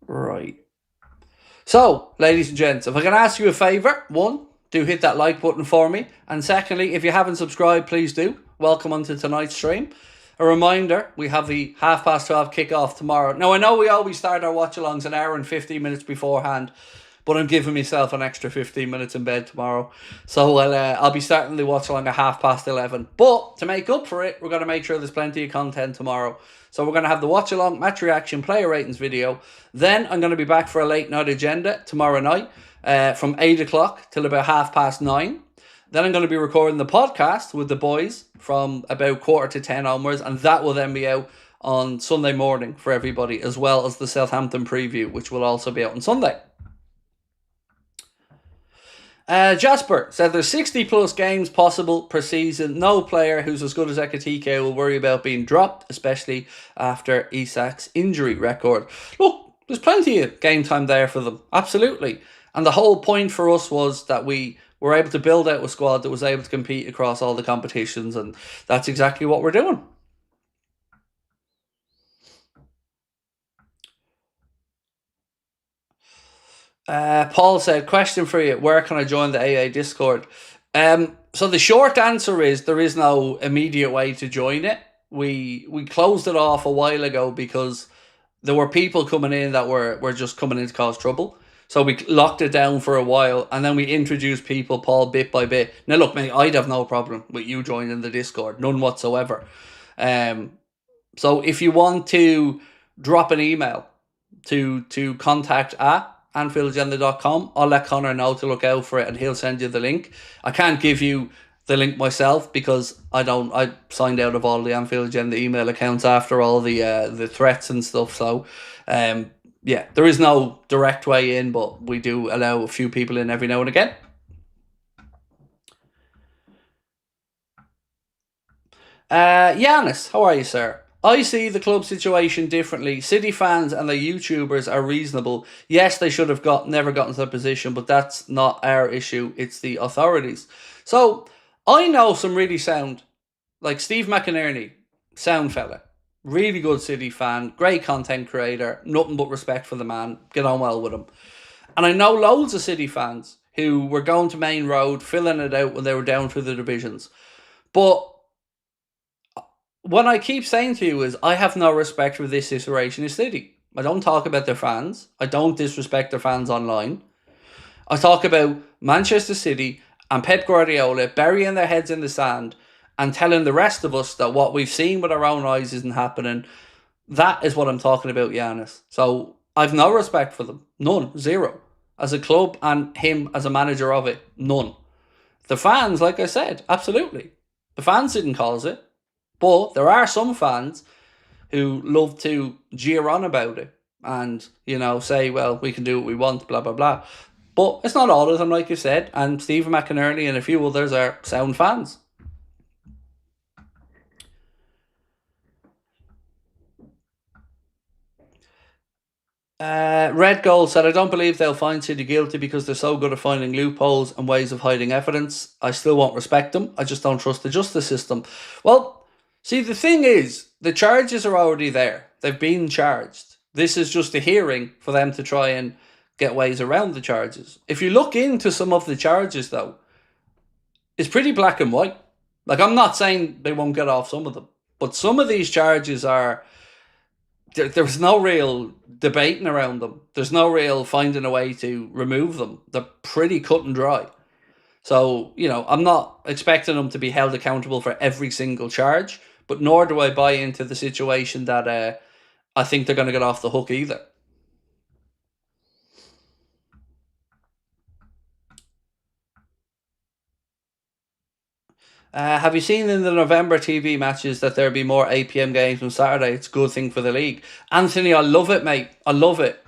Right. So, ladies and gents, if I can ask you a favour, one, do hit that like button for me. And secondly, if you haven't subscribed, please do. Welcome onto tonight's stream. A reminder, we have the 12:30 kickoff tomorrow. Now, I know we always start our watch-alongs an hour and 15 minutes beforehand, but I'm giving myself an extra 15 minutes in bed tomorrow. So I'll be starting the watch-along at 11:30. But to make up for it, we're going to make sure there's plenty of content tomorrow. So we're going to have the watch-along, match reaction, player ratings video. Then I'm going to be back for a late night agenda tomorrow night from 8 o'clock till about 9:30. Then I'm going to be recording the podcast with the boys from about 9:45 onwards, and that will then be out on Sunday morning for everybody, as well as the Southampton preview, which will also be out on Sunday. Jasper said there's 60 plus games possible per season. No player who's as good as EKITIKE will worry about being dropped, especially after ISAK's injury record. Look, there's plenty of game time there for them, absolutely. And the whole point for us was that we were able to build out a squad that was able to compete across all the competitions, and that's exactly what we're doing. Paul said, question for you, where can I join the AA Discord? So the short answer is there is no immediate way to join it. We closed it off a while ago because there were people coming in that were just coming in to cause trouble. So we locked it down for a while, and then we introduced people, Paul, bit by bit. Now look, mate, I'd have no problem with you joining the Discord, none whatsoever. So if you want to drop an email to contact at AnfieldAgenda.com, I'll let Connor know to look out for it, and he'll send you the link. I can't give you the link myself because I signed out of all the Anfield Agenda email accounts after all the threats and stuff. So yeah, there is no direct way in, but we do allow a few people in every now and again. Giannis, how are you, sir? I see the club situation differently. City fans and the YouTubers are reasonable. Yes, they should have never gotten to that position, but that's not our issue. It's the authorities. So I know some really sound, like Steve McInerney, sound fella, really good City fan, great content creator, nothing but respect for the man. Get on well with him. And I know loads of City fans who were going to Main Road, filling it out when they were down through the divisions. But what I keep saying to you is I have no respect for this iteration of City. I don't talk about their fans. I don't disrespect their fans online. I talk about Manchester City and Pep Guardiola burying their heads in the sand and telling the rest of us that what we've seen with our own eyes isn't happening. That is what I'm talking about, Giannis. So I've no respect for them. None. Zero. As a club and him as a manager of it, none. The fans, like I said, absolutely. The fans didn't cause it. But there are some fans who love to jeer on about it and, say, well, we can do what we want, blah, blah, blah. But it's not all of them, like you said. And Stephen McInerney and a few others are sound fans. Red Gold said, I don't believe they'll find City guilty because they're so good at finding loopholes and ways of hiding evidence. I still won't respect them. I just don't trust the justice system. Well, see, the thing is, the charges are already there. They've been charged. This is just a hearing for them to try and get ways around the charges. If you look into some of the charges, though, it's pretty black and white. Like, I'm not saying they won't get off some of them, but some of these charges are... There's no real debating around them. There's no real finding a way to remove them. They're pretty cut and dry. So, I'm not expecting them to be held accountable for every single charge, but nor do I buy into the situation that I think they're going to get off the hook either. Have you seen in the November TV matches that there'll be more 8 p.m. games on Saturday? It's a good thing for the league. Anthony, I love it, mate. I love it.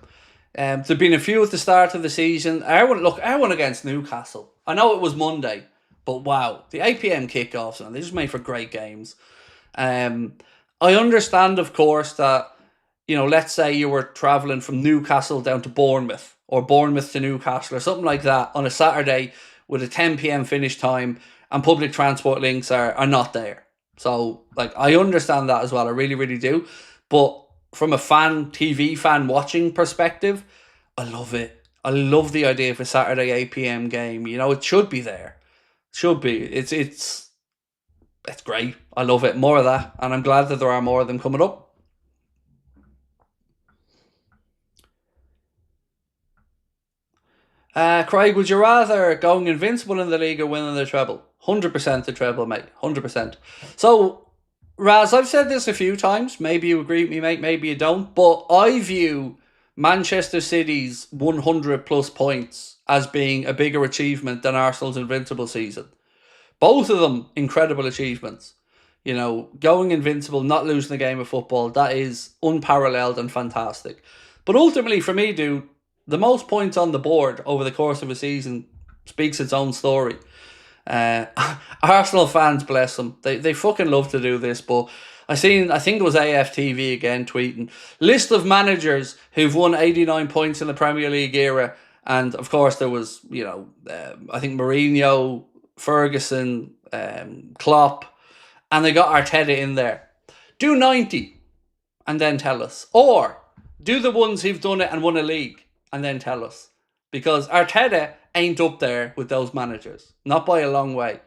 There've been a few at the start of the season. Our one against Newcastle. I know it was Monday, but wow, the 8 p.m. kickoffs, and they just made for great games. I understand, of course, that, let's say you were travelling from Newcastle down to Bournemouth, or Bournemouth to Newcastle, or something like that on a Saturday with a 10 p.m. finish time, and public transport links are not there. So, I understand that as well. I really, really do. But from a TV fan watching perspective, I love it. I love the idea of a Saturday 8 p.m. game. It should be there. Should be. It's great. I love it. More of that. And I'm glad that there are more of them coming up. Craig, would you rather going invincible in the league or winning the treble? 100% the treble, mate. 100%. So, Raz, I've said this a few times. Maybe you agree with me, mate. Maybe you don't. But I view Manchester City's 100 plus points as being a bigger achievement than Arsenal's invincible season. Both of them incredible achievements. Going invincible, not losing a game of football, that is unparalleled and fantastic. But ultimately, for me, dude, the most points on the board over the course of a season speaks its own story. Arsenal fans, bless them, they fucking love to do this, but I think it was AFTV again tweeting, list of managers who've won 89 points in the Premier League era, and of course there was, I think Mourinho, Ferguson, Klopp, and they got Arteta in there. Do 90 and then tell us. Or do the ones who've done it and won a league and then tell us. Because Arteta ain't up there with those managers. Not by a long way.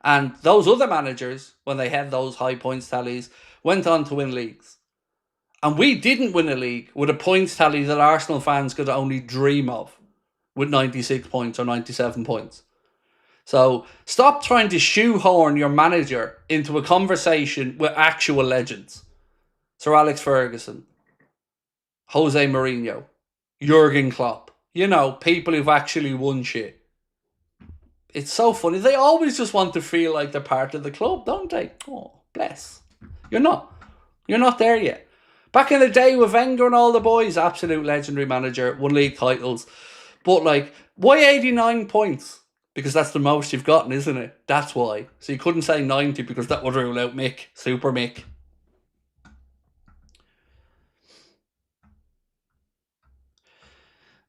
And those other managers, when they had those high points tallies, went on to win leagues. And we didn't win a league with a points tally that Arsenal fans could only dream of, with 96 points or 97 points. So stop trying to shoehorn your manager into a conversation with actual legends. Sir Alex Ferguson, Jose Mourinho, Jurgen Klopp. People who've actually won shit. It's so funny. They always just want to feel like they're part of the club, don't they? Oh, bless. You're not. You're not there yet. Back in the day with Wenger and all the boys, absolute legendary manager, won league titles. But why 89 points? Because that's the most you've gotten, isn't it? That's why. So you couldn't say 90 because that would rule out Mick. Super Mick.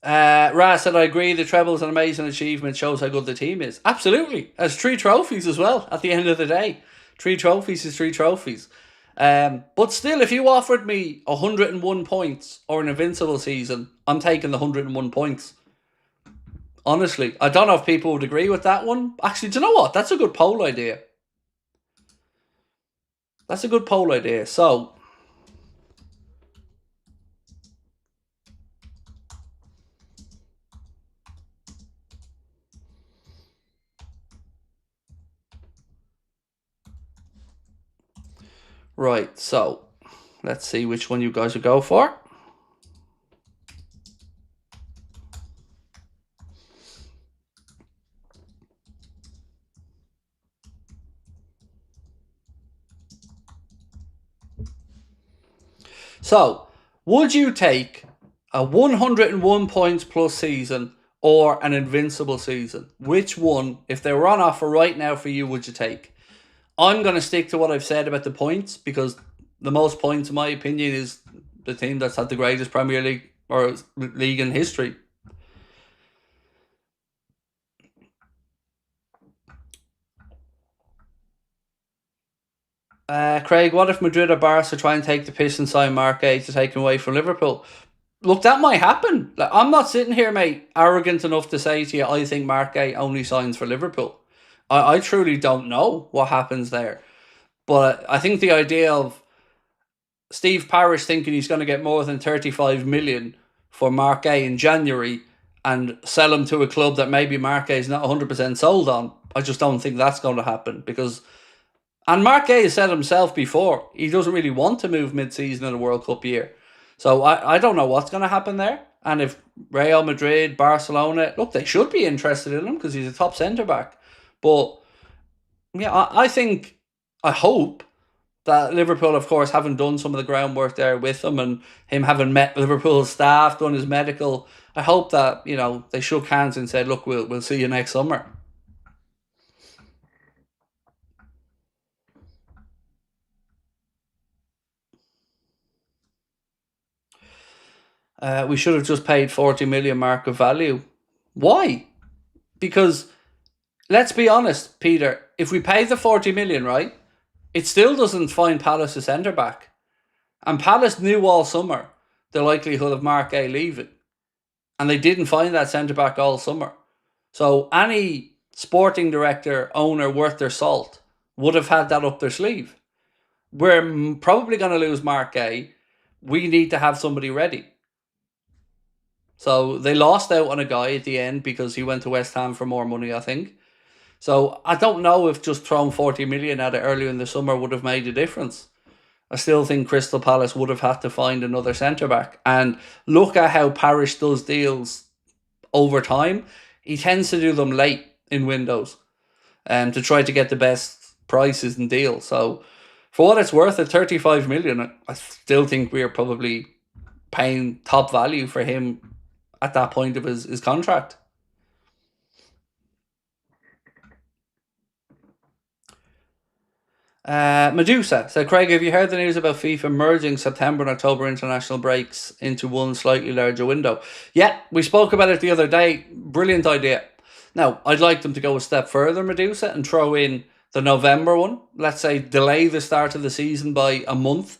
Raz said, I agree, the treble's an amazing achievement, shows how good the team is. Absolutely. As 3 trophies as well, at the end of the day. 3 trophies is 3 trophies. But still, if you offered me 101 points or an invincible season, I'm taking the 101 points. Honestly, I don't know if people would agree with that one. Actually, do you know what? That's a good poll idea. That's a good poll idea. So, right, so let's see which one you guys would go for. So, would you take a 101 points plus season or an invincible season? Which one, if they were on offer right now for you, would you take? I'm going to stick to what I've said about the points because the most points, in my opinion, is the team that's had the greatest Premier League or league in history. Craig, what if Madrid or Barca try and take the piss and sign Mark A to take him away from Liverpool? Look, that might happen. I'm not sitting here, mate, arrogant enough to say to you, I think Mark A only signs for Liverpool. I truly don't know what happens there. But I think the idea of Steve Parish thinking he's going to get more than 35 million for Mark A in January and sell him to a club that maybe Mark A is not 100% sold on, I just don't think that's going to happen because... And Mark Gay has said himself before, he doesn't really want to move mid-season in a World Cup year. So I don't know what's going to happen there. And if Real Madrid, Barcelona, look, they should be interested in him because he's a top centre-back. But Yeah, I hope that Liverpool, of course, haven't done some of the groundwork there with him, and him having met Liverpool staff, done his medical. I hope that they shook hands and said, "Look, we'll see you next summer." We should have just paid 40 million market value. Why? Because let's be honest, Peter. If we pay the 40 million, right, it still doesn't find Palace a centre back, and Palace knew all summer the likelihood of Mark A leaving, and they didn't find that centre back all summer. So any sporting director, owner worth their salt would have had that up their sleeve. We're probably going to lose Mark A. We need to have somebody ready. So they lost out on a guy at the end because he went to West Ham for more money, I think. So I don't know if just throwing 40 million at it earlier in the summer would have made a difference. I still think Crystal Palace would have had to find another centre back. And look at how Parish does deals over time. He tends to do them late in windows to try to get the best prices and deals. So for what it's worth, at 35 million, I still think we're probably paying top value for him at that point of his contract. Medusa. So, Craig, have you heard the news about FIFA merging September and October international breaks into one slightly larger window? Yeah, we spoke about it the other day. Brilliant idea. Now, I'd like them to go a step further, Medusa, and throw in the November one. Let's say delay the start of the season by a month.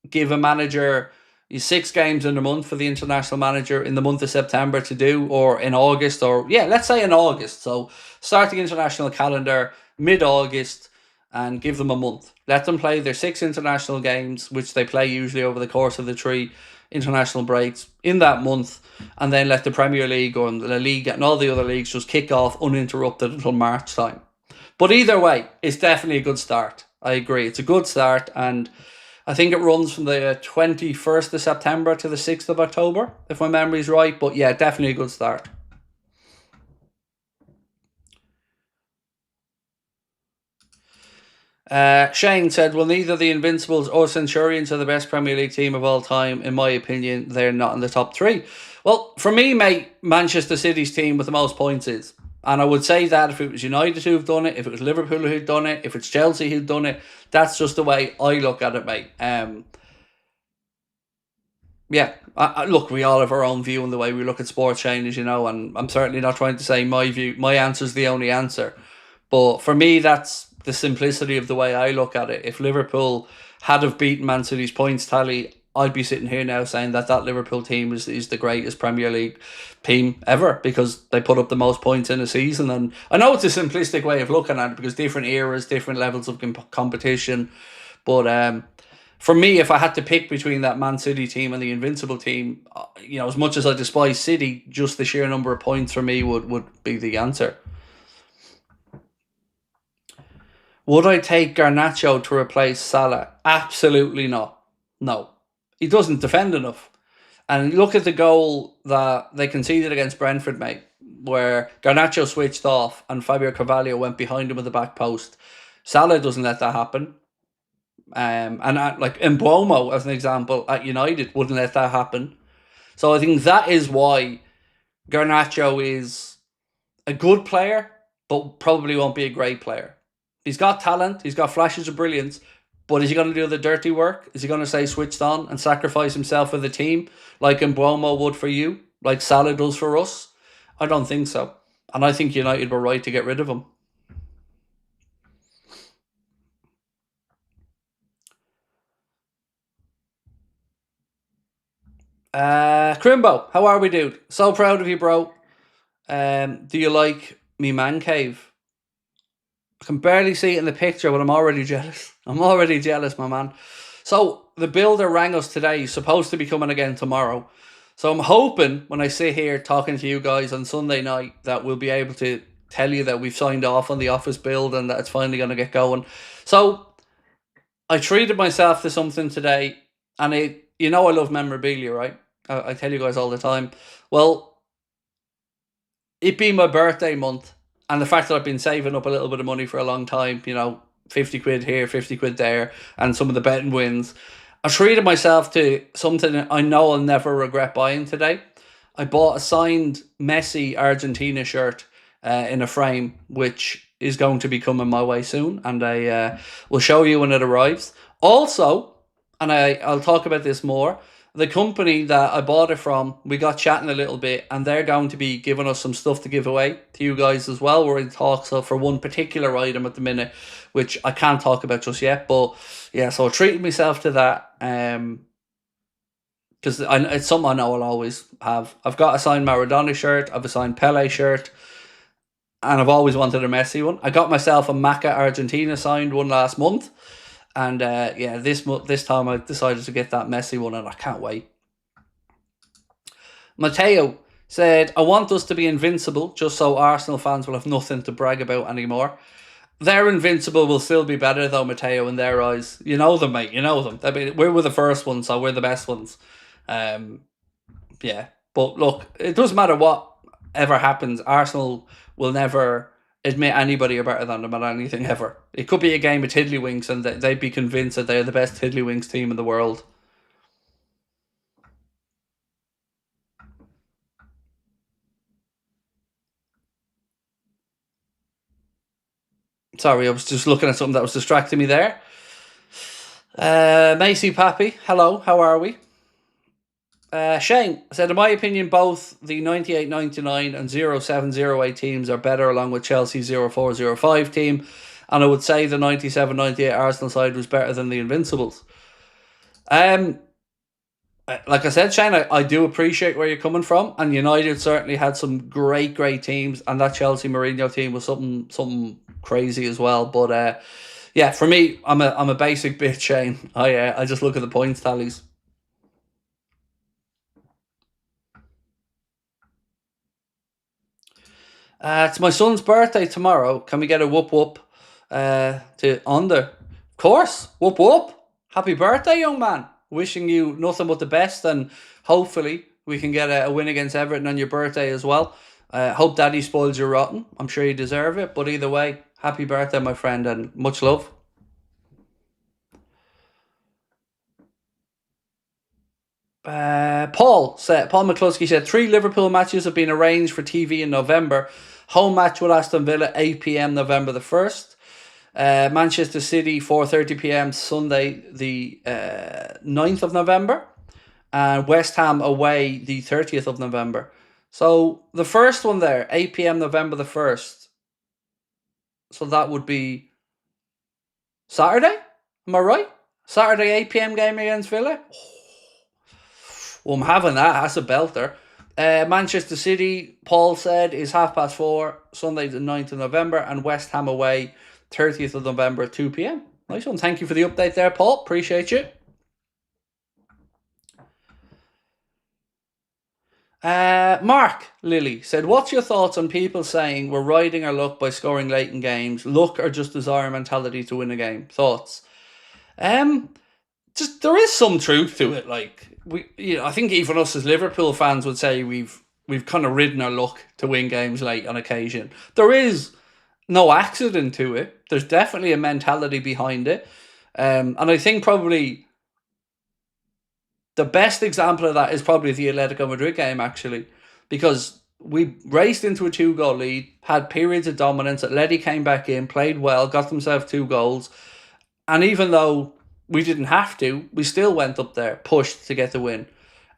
Give a manager 6 games in a month for the international manager in the month of September to do, or in August, or let's say in August. So start the international calendar mid-August and give them a month. Let them play their 6 international games, which they play usually over the course of the 3 international breaks in that month, and then let the Premier League or the La Liga and all the other leagues just kick off uninterrupted until March time. But either way, it's definitely a good start. I agree. It's a good start, and I think it runs from the 21st of September to the 6th of October, if my memory's right. But yeah, definitely a good start. Shane said, well, neither the Invincibles or Centurions are the best Premier League team of all time. In my opinion, they're not in the top 3. Well, for me, mate, Manchester City's team with the most points is. And I would say that if it was United who've done it, if it was Liverpool who'd done it, if it's Chelsea who'd done it, that's just the way I look at it, mate. Look, we all have our own view on the way we look at sports, Shane, as you know, and I'm certainly not trying to say my view, my answer's the only answer. But for me, that's the simplicity of the way I look at it. If Liverpool had have beaten Man City's points tally, I'd be sitting here now saying that Liverpool team is the greatest Premier League team ever because they put up the most points in a season. And I know it's a simplistic way of looking at it because different eras, different levels of competition. But for me, if I had to pick between that Man City team and the Invincible team, as much as I despise City, just the sheer number of points for me would be the answer. Would I take Garnacho to replace Salah? Absolutely not. No. He doesn't defend enough. And look at the goal that they conceded against Brentford, mate, where Garnacho switched off and Fabio Carvalho went behind him with the back post. Salah doesn't let that happen. Like Mbeumo, as an example, at United wouldn't let that happen. So I think that is why Garnacho is a good player, but probably won't be a great player. He's got talent, he's got flashes of brilliance, but is he going to do the dirty work? Is he going to stay switched on and sacrifice himself for the team like Mbeumo would for you, like Salah does for us? I don't think so. And I think United were right to get rid of him. Crimbo, how are we, dude? So proud of you, bro. Do you like me man cave? I can barely see it in the picture, but I'm already jealous. I'm already jealous, my man. So the builder rang us today. He's supposed to be coming again tomorrow. So I'm hoping when I sit here talking to you guys on Sunday night that we'll be able to tell you that we've signed off on the office build and that it's finally going to get going. So I treated myself to something today, and I love memorabilia, right? I tell you guys all the time. Well, it being my birthday month, And the fact that I've been saving up a little bit of money for a long time, 50 quid here, 50 quid there, and some of the betting wins, I treated myself to something I know I'll never regret buying today. I bought a signed Messi Argentina shirt in a frame, which is going to be coming my way soon, and I will show you when it arrives. Also, and I'll talk about this more, the company that I bought it from, we got chatting a little bit, and they're going to be giving us some stuff to give away to you guys as well. We're in talks for one particular item at the minute, which I can't talk about just yet. But yeah, so I treated myself to that. Because it's something I know I'll always have. I've got a signed Maradona shirt, I've a signed Pele shirt, and I've always wanted a Messi one. I got myself a Maca Argentina signed one last month. And yeah, this time I decided to get that Messi one, and I can't wait. Matteo said, I want us to be invincible, just so Arsenal fans will have nothing to brag about anymore. Their invincible will still be better, though, Matteo, in their eyes. You know them, mate. You know them. I mean, we're the first ones, so we're the best ones. Yeah. But look, it doesn't matter what ever happens. Arsenal will never admit anybody are better than them at anything ever. It could be a game of tiddlywinks and they'd be convinced that they're the best tiddlywinks team in the world. Sorry, I was just looking at something that was distracting me there. Macy Pappy, hello, how are we? Shane said, in my opinion, both the 98-99 and 07-08 teams are better, along with Chelsea's 04-05 team. And I would say the 97-98 Arsenal side was better than the Invincibles. Like I said, Shane, I do appreciate where you're coming from. And United certainly had some great teams. And that Chelsea Mourinho team was something crazy as well. But yeah, for me, I'm a basic bitch, Shane. I just look at the points tallies. It's my son's birthday tomorrow. Can we get a whoop whoop to under? Of course, whoop whoop. Happy birthday, young man. Wishing you nothing but the best, and hopefully we can get a win against Everton on your birthday as well. Hope Daddy spoils you rotten. I'm sure you deserve it. But either way, happy birthday, my friend, and much love. Paul McCluskey said 3 Liverpool matches have been arranged for TV in November. Home match with Aston Villa, 8 p.m. November the 1st. Manchester City, 4:30 p.m. Sunday the 9th of November. And West Ham away the 30th of November. So the first one there, 8 p.m. November the 1st. So that would be Saturday? Am I right? Saturday 8 p.m. game against Villa? Well, I'm having that. That's a belter. Manchester City, Paul said, is 4:30, Sunday the 9th of November, and West Ham away, 30th of November at 2 p.m. Nice one. Thank you for the update there, Paul. Appreciate you. Mark Lilly said, what's your thoughts on people saying we're riding our luck by scoring late in games? Luck or just desire mentality to win a game? Thoughts? Just there is some truth to it. Like I think even us as Liverpool fans would say we've kind of ridden our luck to win games late on occasion. There is no accident to it. There's definitely a mentality behind it, and I think probably the best example of that is probably the Atletico Madrid game, actually, because we raced into a 2-goal lead, had periods of dominance. Atleti came back in, played well, got themselves 2 goals, and even though we didn't have to, we still went up there, pushed to get the win,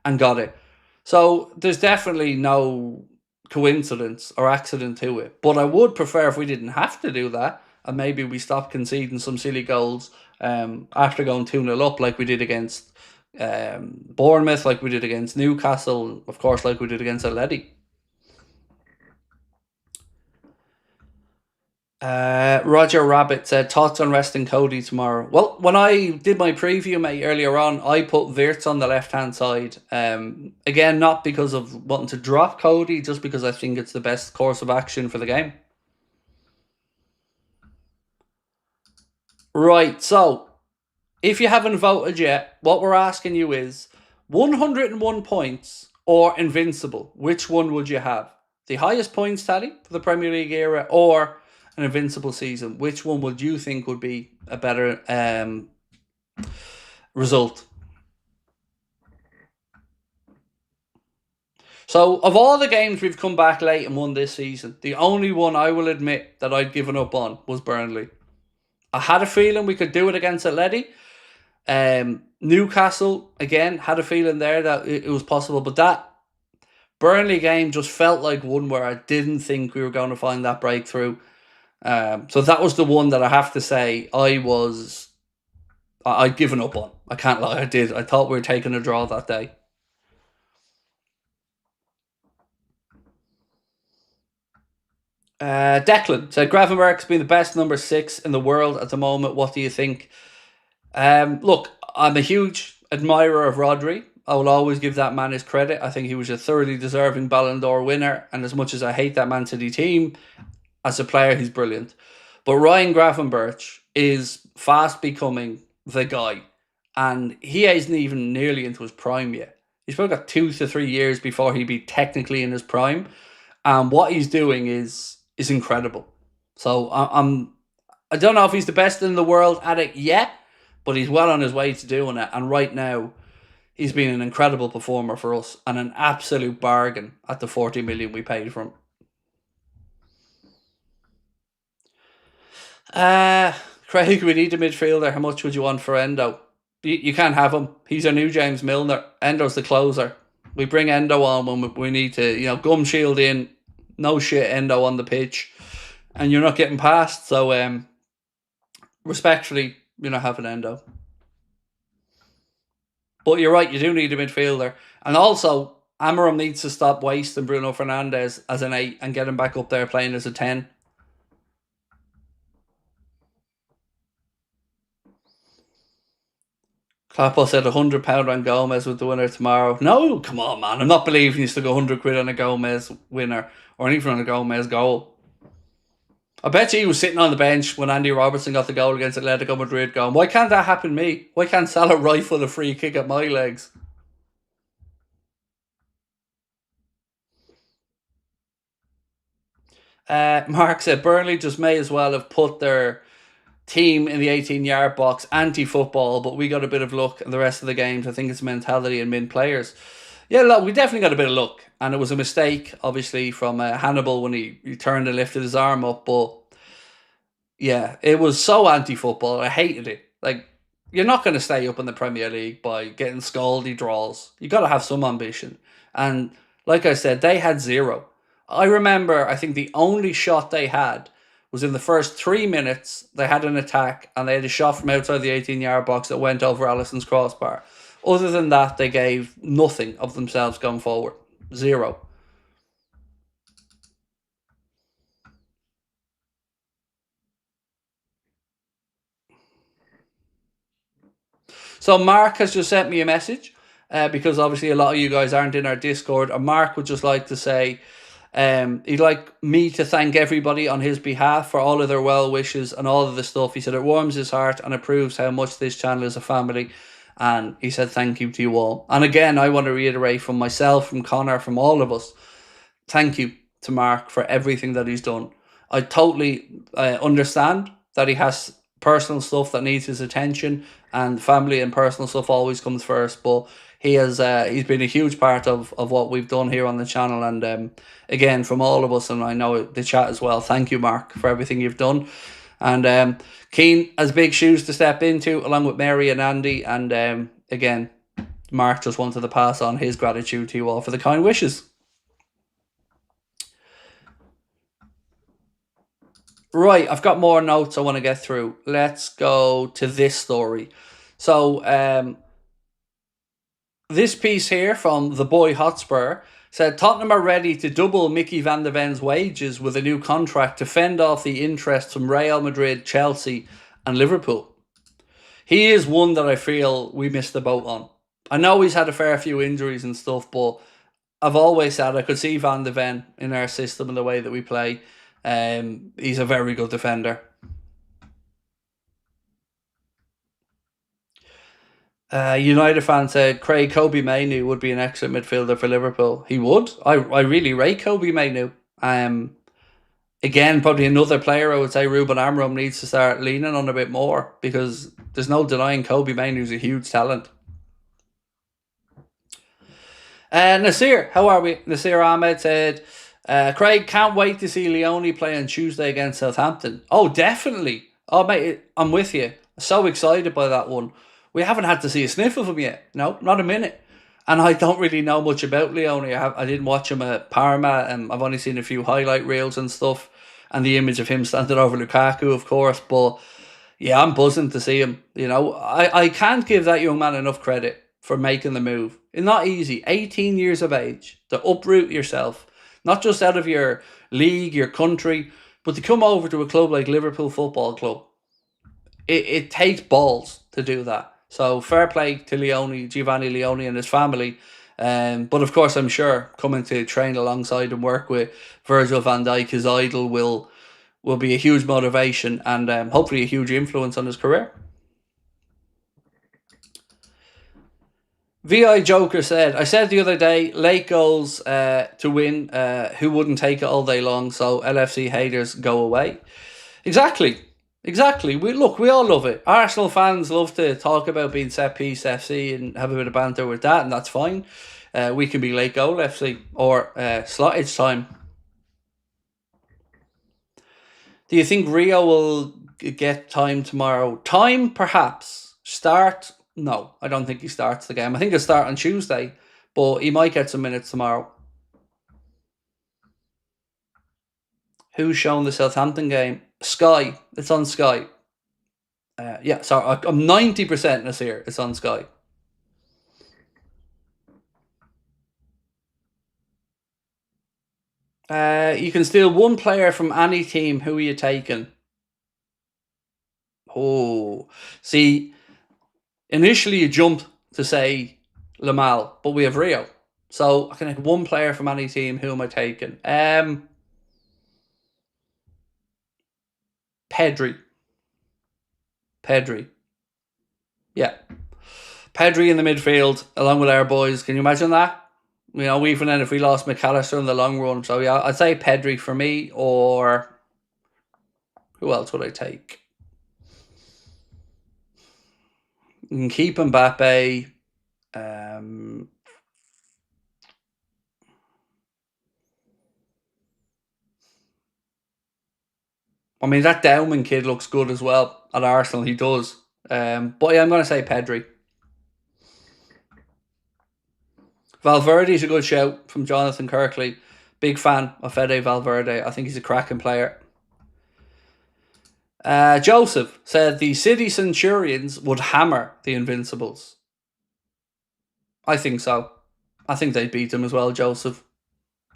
and got it. So there's definitely no coincidence or accident to it. But I would prefer if we didn't have to do that, and maybe we stopped conceding some silly goals after going 2-0 up, like we did against Bournemouth, like we did against Newcastle, of course, like we did against Atleti. Roger Rabbit said, thoughts on resting Cody tomorrow? Well, when I did my preview, mate, earlier on, I put WIRTZ on the left-hand side. Again, not because of wanting to drop Cody, just because I think it's the best course of action for the game. Right, so, if you haven't voted yet, what we're asking you is 101 points or invincible. Which one would you have? The highest points tally for the Premier League era or an invincible season? Which one would you think would be a better result? So, of all the games we've come back late and won this season, the only one I will admit that I'd given up on was Burnley. I had a feeling we could do it against Atleti. Newcastle, again, had a feeling there that it was possible, but that Burnley game just felt like one where I didn't think we were going to find that breakthrough. So that was the one that I have to say I'd given up on. I can't lie, I did. I thought we were taking a draw that day. Declan said Gravenberch's been the best number 6 in the world at the moment. What do you think? Look, I'm a huge admirer of Rodri. I will always give that man his credit. I think he was a thoroughly deserving Ballon d'Or winner, and as much as I hate that Man City team, as a player, he's brilliant. But Ryan Gravenberch is fast becoming the guy, and he isn't even nearly into his prime yet. He's probably got 2 to 3 years before he'd be technically in his prime, and what he's doing is incredible. So I don't know if he's the best in the world at it yet, but he's well on his way to doing it. And right now, he's been an incredible performer for us and an absolute bargain at the 40 million we paid for him. Craig, we need a midfielder. How much would you want for Endo? You can't have him. He's a new James Milner. Endo's the closer. We bring Endo on when we need to, gum shield in, no shit Endo on the pitch, and you're not getting past. So, respectfully, you're not having Endo. But you're right, you do need a midfielder. And also, Amarim needs to stop wasting Bruno Fernandes as an 8 and get him back up there playing as a 10. Clappo said £100 on Gomez with the winner tomorrow. No, come on, man. I'm not believing you still go 100 quid on a Gomez winner or even on a Gomez goal. I bet you he was sitting on the bench when Andy Robertson got the goal against Atletico Madrid going, why can't that happen to me? Why can't Salah rifle a free kick at my legs? Mark said Burnley just may as well have put their team in the 18-yard box, anti-football, but we got a bit of luck in the rest of the games. I think it's mentality and min players. Yeah, look, we definitely got a bit of luck, and it was a mistake, obviously, from Hannibal when he turned and lifted his arm up, but yeah, it was so anti-football. I hated it. Like, you're not going to stay up in the Premier League by getting scaldy draws. You got to have some ambition. And like I said, they had zero. I remember, I think the only shot they had was in the first 3 minutes. They had an attack and they had a shot from outside the 18-yard box that went over Alisson's crossbar. Other than that, they gave nothing of themselves going forward. Zero. So Mark has just sent me a message because obviously a lot of you guys aren't in our Discord. And Mark would just like to say he'd like me to thank everybody on his behalf for all of their well wishes and all of the stuff. He said it warms his heart and it proves how much this channel is a family. And he said thank you to you all. And again, I want to reiterate from myself, from Connor, from all of us, thank you to Mark for everything that he's done. I totally understand that he has personal stuff that needs his attention, and family and personal stuff always comes first. But he has he's been a huge part of what we've done here on the channel, and again from all of us, and I know the chat as well. Thank you, Mark, for everything you've done. And Keane has big shoes to step into, along with Mary and Andy. And again, Mark just wanted to pass on his gratitude to you all for the kind wishes. Right, I've got more notes I want to get through. Let's go to this story. So, this piece here from the boy Hotspur said Tottenham are ready to double Mickey van de Ven's wages with a new contract to fend off the interest from Real Madrid, Chelsea and Liverpool. He is one that I feel we missed the boat on. I know he's had a fair few injuries and stuff, but I've always said I could see Van de Ven in our system and the way that we play. He's a very good defender. United fan said Craig Kobe Mainu would be an excellent midfielder for Liverpool. He would. I really rate Kobe Mainu. Again, probably another player I would say Ruben Amram needs to start leaning on a bit more, because there's no denying Kobe Mainu's a huge talent. Nasir, how are we? Nasir Ahmed said, Craig, can't wait to see Leone play on Tuesday against Southampton. Oh, definitely. Oh, mate, I'm with you. So excited by that one. We haven't had to see a sniff of him yet. No, not a minute. And I don't really know much about Leone. I didn't watch him at Parma, and I've only seen a few highlight reels and stuff, and the image of him standing over Lukaku, of course. But yeah, I'm buzzing to see him. I can't give that young man enough credit for making the move. It's not easy. 18 years of age, to uproot yourself, not just out of your league, your country, but to come over to a club like Liverpool Football Club. It takes balls to do that. So fair play to Giovanni Leone and his family. But of course, I'm sure coming to train alongside and work with Virgil van Dijk, his idol, will be a huge motivation and hopefully a huge influence on his career. VI Joker said, I said the other day, late goals to win, who wouldn't take it all day long, so LFC haters go away. Exactly. We all love it. Arsenal fans love to talk about being set piece FC and have a bit of banter with that, and that's fine. We can be late goal FC or slottage time. Do you think Rio will get time tomorrow? Time, perhaps. Start? No, I don't think he starts the game. I think he'll start on Tuesday, but he might get some minutes tomorrow. Who's showing the Southampton game? Sky. It's on Sky. Yeah, sorry, I'm 90% Nasir. It's on Sky. You can steal one player from any team. Who are you taking? Oh, see, initially you jumped to say Lamal, but we have Rio. So I can take one player from any team. Who am I taking? Pedri. Yeah. Pedri in the midfield, along with our boys. Can you imagine that? Even then if we lost McAllister in the long run. So yeah, I'd say Pedri for me, or who else would I take? You can keep Mbappe. That Dowman kid looks good as well at Arsenal. He does. But yeah, I'm going to say Pedri. Valverde's a good shout from Jonathan Kirkley. Big fan of Fede Valverde. I think he's a cracking player. Joseph said the City Centurions would hammer the Invincibles. I think so. I think they'd beat them as well, Joseph.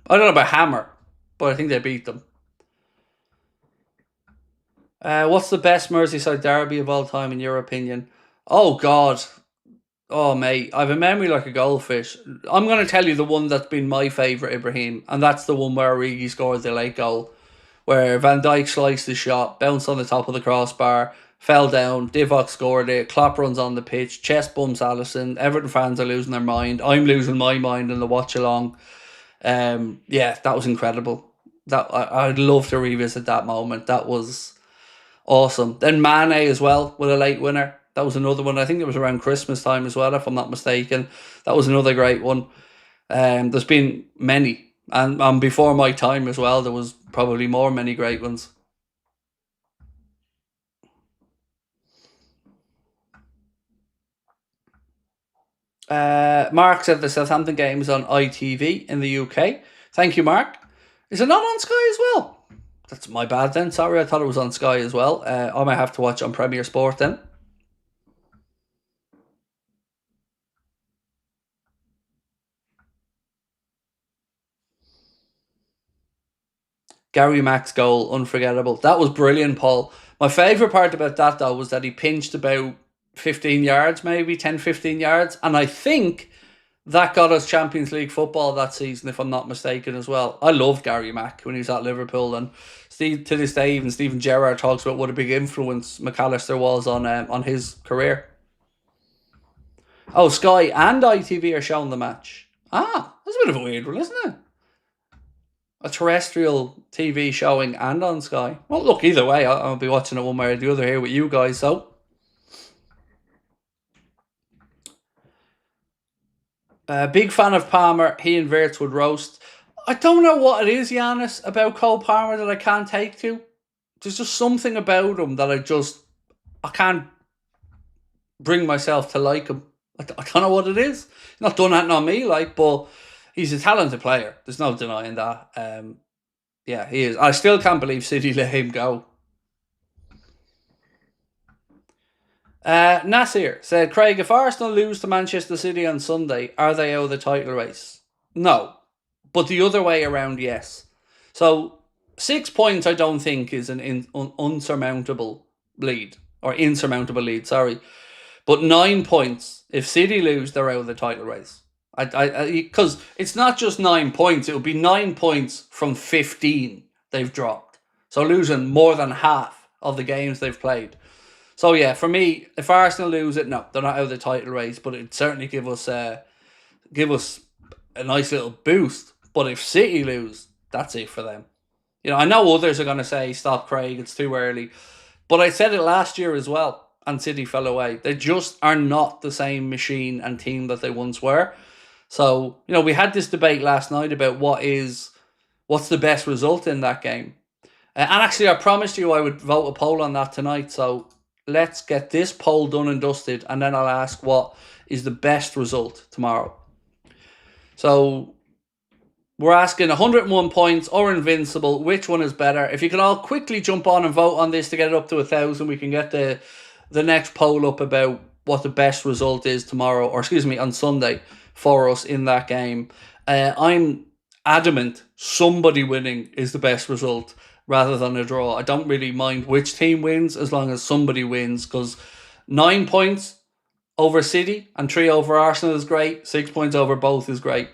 I don't know about hammer, but I think they beat them. What's the best Merseyside derby of all time in your opinion? Oh, God. Oh, mate, I have a memory like a goldfish. I'm going to tell you the one that's been my favourite, Ibrahim, and that's the one where Origi scored the late goal, where Van Dijk sliced the shot, bounced on the top of the crossbar, fell down, Divock scored it, Klopp runs on the pitch, chest bumps Alisson, Everton fans are losing their mind, I'm losing my mind in the watch-along. Yeah, that was incredible. I'd love to revisit that moment. That was awesome. Then Mane as well with a late winner. That was another one. I think it was around Christmas time as well, if I'm not mistaken. That was another great one. There's been many. And before my time as well, there was probably many great ones. Mark said the Southampton game is on ITV in the UK. Thank you, Mark. Is it not on Sky as well? That's my bad then. Sorry, I thought it was on Sky as well. I might have to watch on Premier Sport then. Gary Mack's goal, unforgettable. That was brilliant, Paul. My favourite part about that, though, was that he pinched about 15 yards, maybe 10, 15 yards. And I think that got us Champions League football that season, if I'm not mistaken, as well. I loved Gary Mack when he was at Liverpool. And to this day, even Steven Gerrard talks about what a big influence McAllister was on his career. Oh, Sky and ITV are showing the match. Ah, that's a bit of a weird one, isn't it? A terrestrial TV showing and on Sky. Well, look, either way, I'll be watching it one way or the other here with you guys, so. Big fan of Palmer. He and WIRTZ would roast. I don't know what it is, Giannis, about Cole Palmer that I can't take to. There's just something about him that I can't bring myself to like him. I don't know what it is. He's not done that on me, but he's a talented player. There's no denying that. Yeah, he is. I still can't believe City let him go. Nasir said, Craig, if Arsenal lose to Manchester City on Sunday, are they out of the title race? No. But the other way around, yes. So 6 points I don't think is an unsurmountable lead. Or insurmountable lead, sorry. But 9 points, if City lose, they're out of the title race. Because it's not just 9 points, it would be 9 points from 15 they've dropped. So losing more than half of the games they've played. So yeah, for me, if Arsenal lose it, no, they're not out of the title race, but it'd certainly give us a nice little boost. But if City lose, that's it for them. I know others are going to say, stop Craig, it's too early. But I said it last year as well, and City fell away. They just are not the same machine and team that they once were. So, we had this debate last night about what's the best result in that game. And actually, I promised you I would vote a poll on that tonight, so let's get this poll done and dusted, and then I'll ask what is the best result tomorrow. So we're asking 101 points or invincible. Which one is better? If you can all quickly jump on and vote on this to get it up to 1,000, we can get the next poll up about what the best result is tomorrow, or excuse me, on Sunday for us in that game. I'm adamant somebody winning is the best result rather than a draw. I don't really mind which team wins as long as somebody wins, because 9 points over City and 3 over Arsenal is great. 6 points over both is great.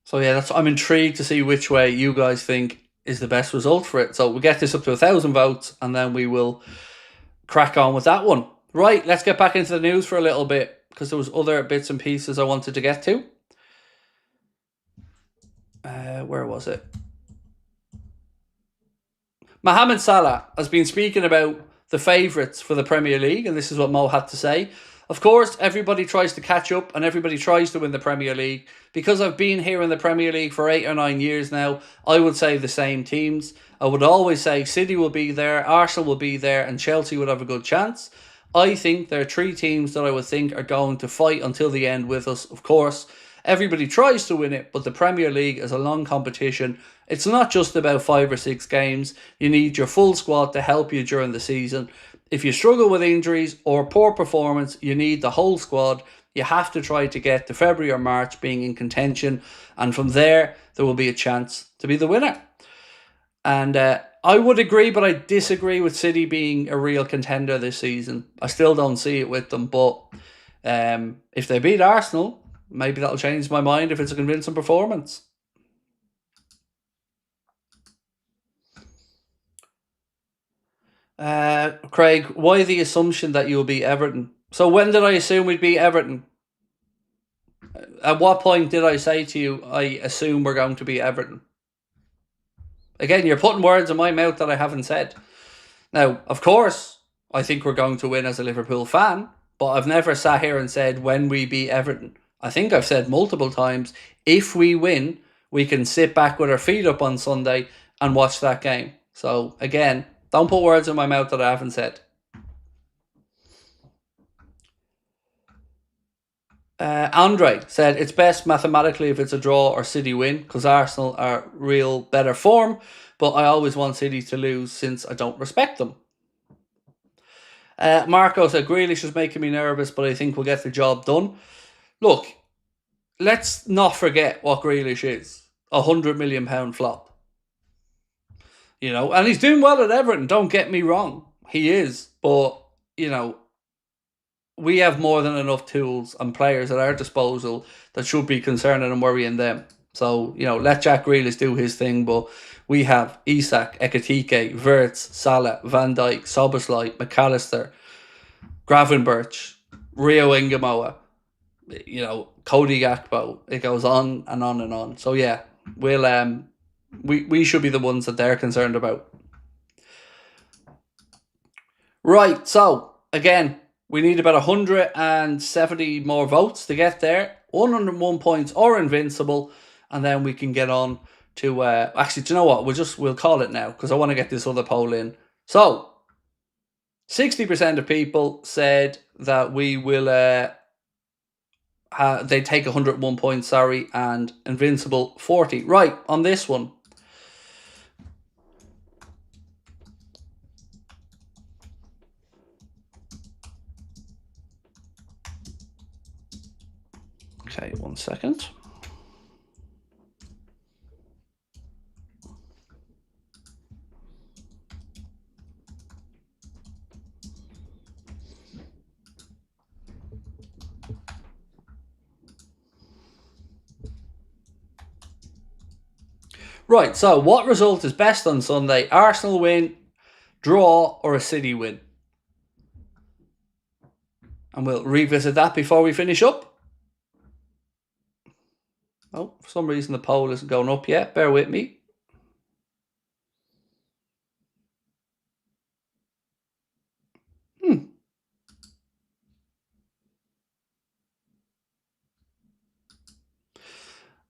So yeah, I'm intrigued to see which way you guys think is the best result for it. So we'll get this up to 1,000 votes and then we will crack on with that one. Right, let's get back into the news for a little bit, because there was other bits and pieces I wanted to get to. Where was it? Mohamed Salah has been speaking about the favourites for the Premier League, and this is what Mo had to say. Of course, everybody tries to catch up and everybody tries to win the Premier League. Because I've been here in the Premier League for 8 or 9 years now, I would say the same teams. I would always say City will be there, Arsenal will be there, and Chelsea would have a good chance. I think there are 3 teams that I would think are going to fight until the end with us. Of course, everybody tries to win it, but the Premier League is a long competition. It's not just about 5 or 6 games. You need your full squad to help you during the season. If you struggle with injuries or poor performance, you need the whole squad. You have to try to get to February or March being in contention, and from there will be a chance to be the winner. And I would agree, but I disagree with City being a real contender this season. I still don't see it with them, but if they beat Arsenal, maybe that'll change my mind if it's a convincing performance. Craig, why the assumption that you'll beat Everton? So when did I assume we'd beat Everton? At what point did I say to you, I assume we're going to beat Everton? Again, you're putting words in my mouth that I haven't said. Now, of course, I think we're going to win as a Liverpool fan, but I've never sat here and said when we beat Everton. I think I've said multiple times, if we win, we can sit back with our feet up on Sunday and watch that game. So, again, don't put words in my mouth that I haven't said. Andre said, it's best mathematically if it's a draw or City win, because Arsenal are real better form, but I always want City to lose since I don't respect them. Marco said, Grealish is making me nervous, but I think we'll get the job done. Look, let's not forget what Grealish is. £100 million flop. And he's doing well at Everton, don't get me wrong. He is, but, we have more than enough tools and players at our disposal that should be concerning and worrying them. So, let Jack Grealish do his thing, but we have ISAK, EKITIKE, WIRTZ, Salah, Van Dijk, Szoboszlai, McAllister, Gravenberch, Rio Ingamoa, Cody Gakpo. It goes on and on and on. So yeah, we should be the ones that they're concerned about. Right, so again, we need about 170 more votes to get there. 101 points or invincible, and then we can get on to actually, do you know what? We'll call it now because I want to get this other poll in. So 60% of people said that we will they take 101 points, and invincible 40. Right, on this one. Okay, 1 second. Right, so what result is best on Sunday? Arsenal win, draw, or a City win? And we'll revisit that before we finish up. Oh, for some reason the poll isn't going up yet. Bear with me.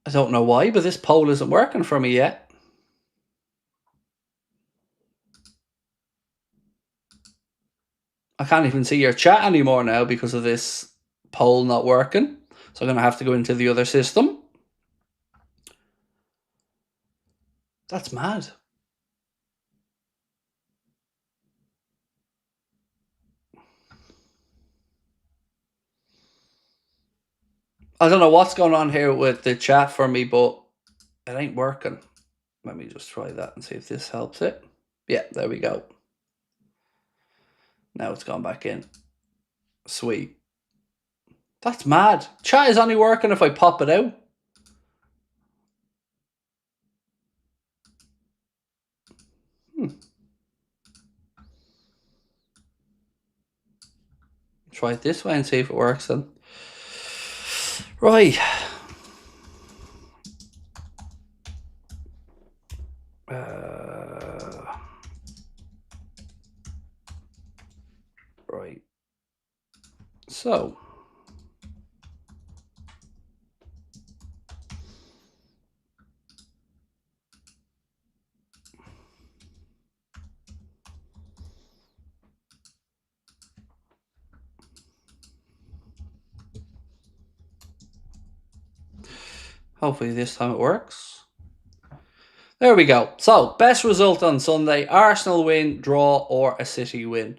I don't know why, but this poll isn't working for me yet. I can't even see your chat anymore now because of this poll not working. So I'm going to have to go into the other system. That's mad. I don't know what's going on here with the chat for me, but it ain't working. Let me just try that and see if this helps it. Yeah, there we go. Now it's gone back in. Sweet. That's mad. Chat is only working if I pop it out. Try it this way and see if it works then. Right. Right. So. Hopefully this time it works. There we go. So, best result on Sunday, Arsenal win, draw, or a City win.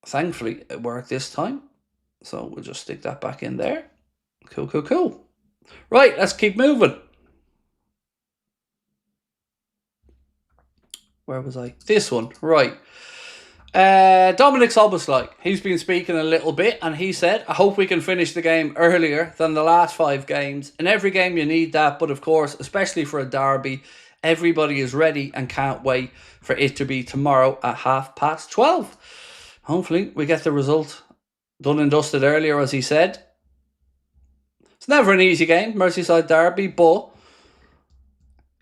Thankfully, it worked this time. So, we'll just stick that back in there. Cool. Right, let's keep moving. Where was I? This one, right. Dominic Szoboszlai, he's been speaking a little bit and he said, I hope we can finish the game earlier than the last 5 games. In every game you need that, but of course, especially for a derby, everybody is ready and can't wait for it to be tomorrow at 12:30. Hopefully we get the result done and dusted earlier, as he said. It's never an easy game, Merseyside derby, but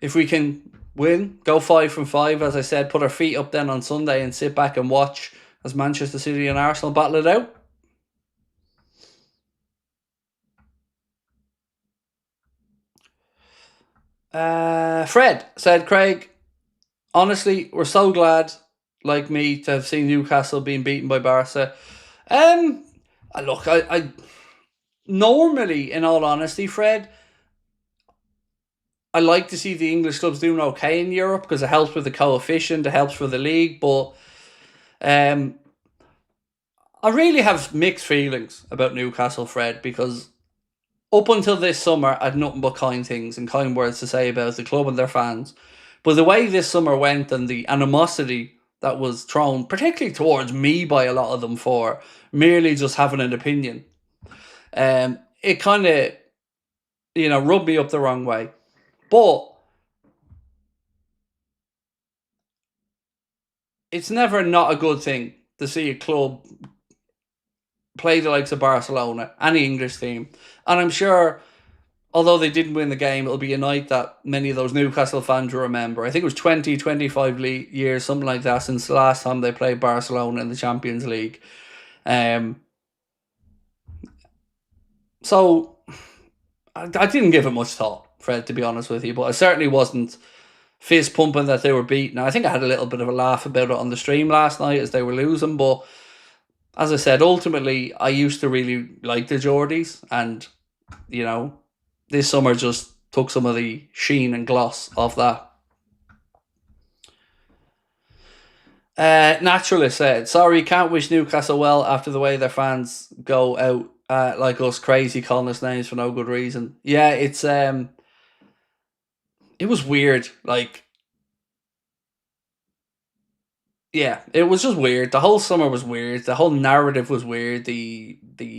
if we can win, go 5 from 5, as I said, put our feet up then on Sunday and sit back and watch as Manchester City and Arsenal battle it out. Fred said, Craig, honestly, we're so glad, like me, to have seen Newcastle being beaten by Barca. Look, I normally, in all honesty, Fred, I like to see the English clubs doing okay in Europe because it helps with the coefficient, it helps for the league, but I really have mixed feelings about Newcastle, Fred, because up until this summer, I had nothing but kind things and kind words to say about the club and their fans. But the way this summer went and the animosity that was thrown, particularly towards me by a lot of them for merely just having an opinion, it kind of, rubbed me up the wrong way. But it's never not a good thing to see a club play the likes of Barcelona, any English team. And I'm sure, although they didn't win the game, it'll be a night that many of those Newcastle fans will remember. I think it was 20, 25 years, something like that, since the last time they played Barcelona in the Champions League. So I didn't give it much thought, Fred, to be honest with you, but I certainly wasn't fist pumping that they were beaten. I think I had a little bit of a laugh about it on the stream last night as they were losing, but as I said, ultimately, I used to really like the Geordies, and, you know, this summer just took some of the sheen and gloss off that. Naturalist said, sorry, can't wish Newcastle well after the way their fans go out like us crazy, calling us names for no good reason. Yeah, it was weird. Like, yeah, it was just weird. The whole summer was weird. The whole narrative was weird. The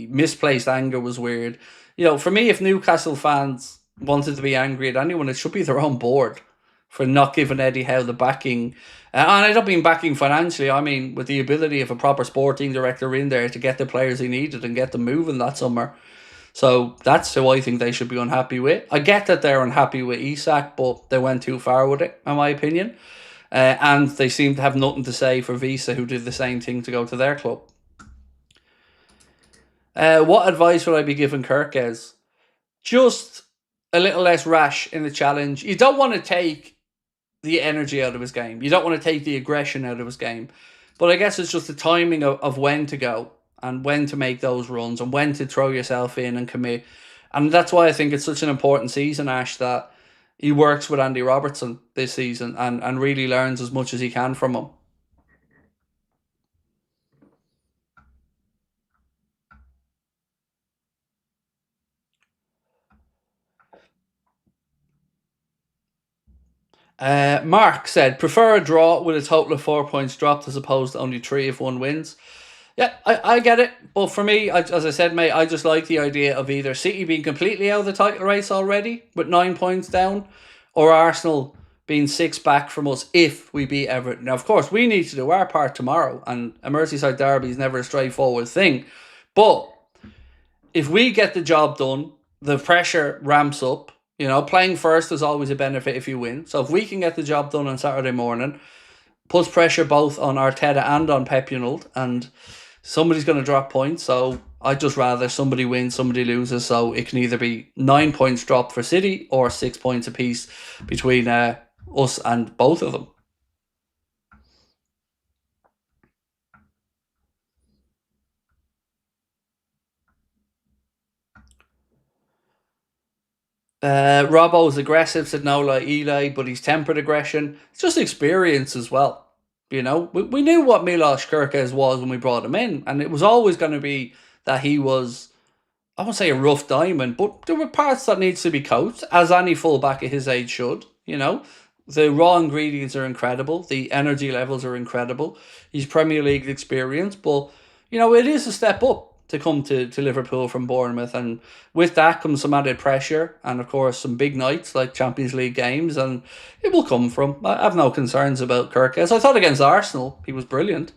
misplaced anger was weird. You know, for me, if Newcastle fans wanted to be angry at anyone, it should be their own board for not giving Eddie Howe the backing. And I don't mean backing financially. I mean with the ability of a proper sporting director in there to get the players he needed and get them moving that summer. So that's who I think they should be unhappy with. I get that they're unhappy with ISAK, but they went too far with it, in my opinion. And they seem to have nothing to say for Visa, who did the same thing to go to their club. What advice would I be giving Kirkes? Just a little less rash in the challenge. You don't want to take the energy out of his game. You don't want to take the aggression out of his game. But I guess it's just the timing of when to go and when to make those runs and when to throw yourself in and commit. And that's why I think it's such an important season, Ash, that he works with Andy Robertson this season and really learns as much as he can from him. Mark said, prefer a draw with a total of 4 points dropped as opposed to only 3 if one wins. Yeah, I get it. But for me, as I said, mate, I just like the idea of either City being completely out of the title race already with 9 points down, or Arsenal being 6 back from us if we beat Everton. Now, of course, we need to do our part tomorrow, and a Merseyside derby is never a straightforward thing. But if we get the job done, the pressure ramps up. You know, playing first is always a benefit if you win. So if we can get the job done on Saturday morning, puts pressure both on Arteta and on Pep United, and somebody's going to drop points. So I'd just rather somebody wins, somebody loses. So it can either be 9 points dropped for City or 6 points apiece between us and both of them. Robbo's aggressive, said no like Eli, but he's tempered aggression. It's just experience as well. You know, we knew what Milos Kerkez was when we brought him in, and it was always going to be that he was, I won't say a rough diamond, but there were parts that needs to be coached, as any fullback at his age should. You know, the raw ingredients are incredible, the energy levels are incredible. He's Premier League experience, but you know, it is a step up to come to Liverpool from Bournemouth, and with that comes some added pressure and of course some big nights like Champions League games, and it will come from. I have no concerns about Kirkes. I thought against Arsenal he was brilliant.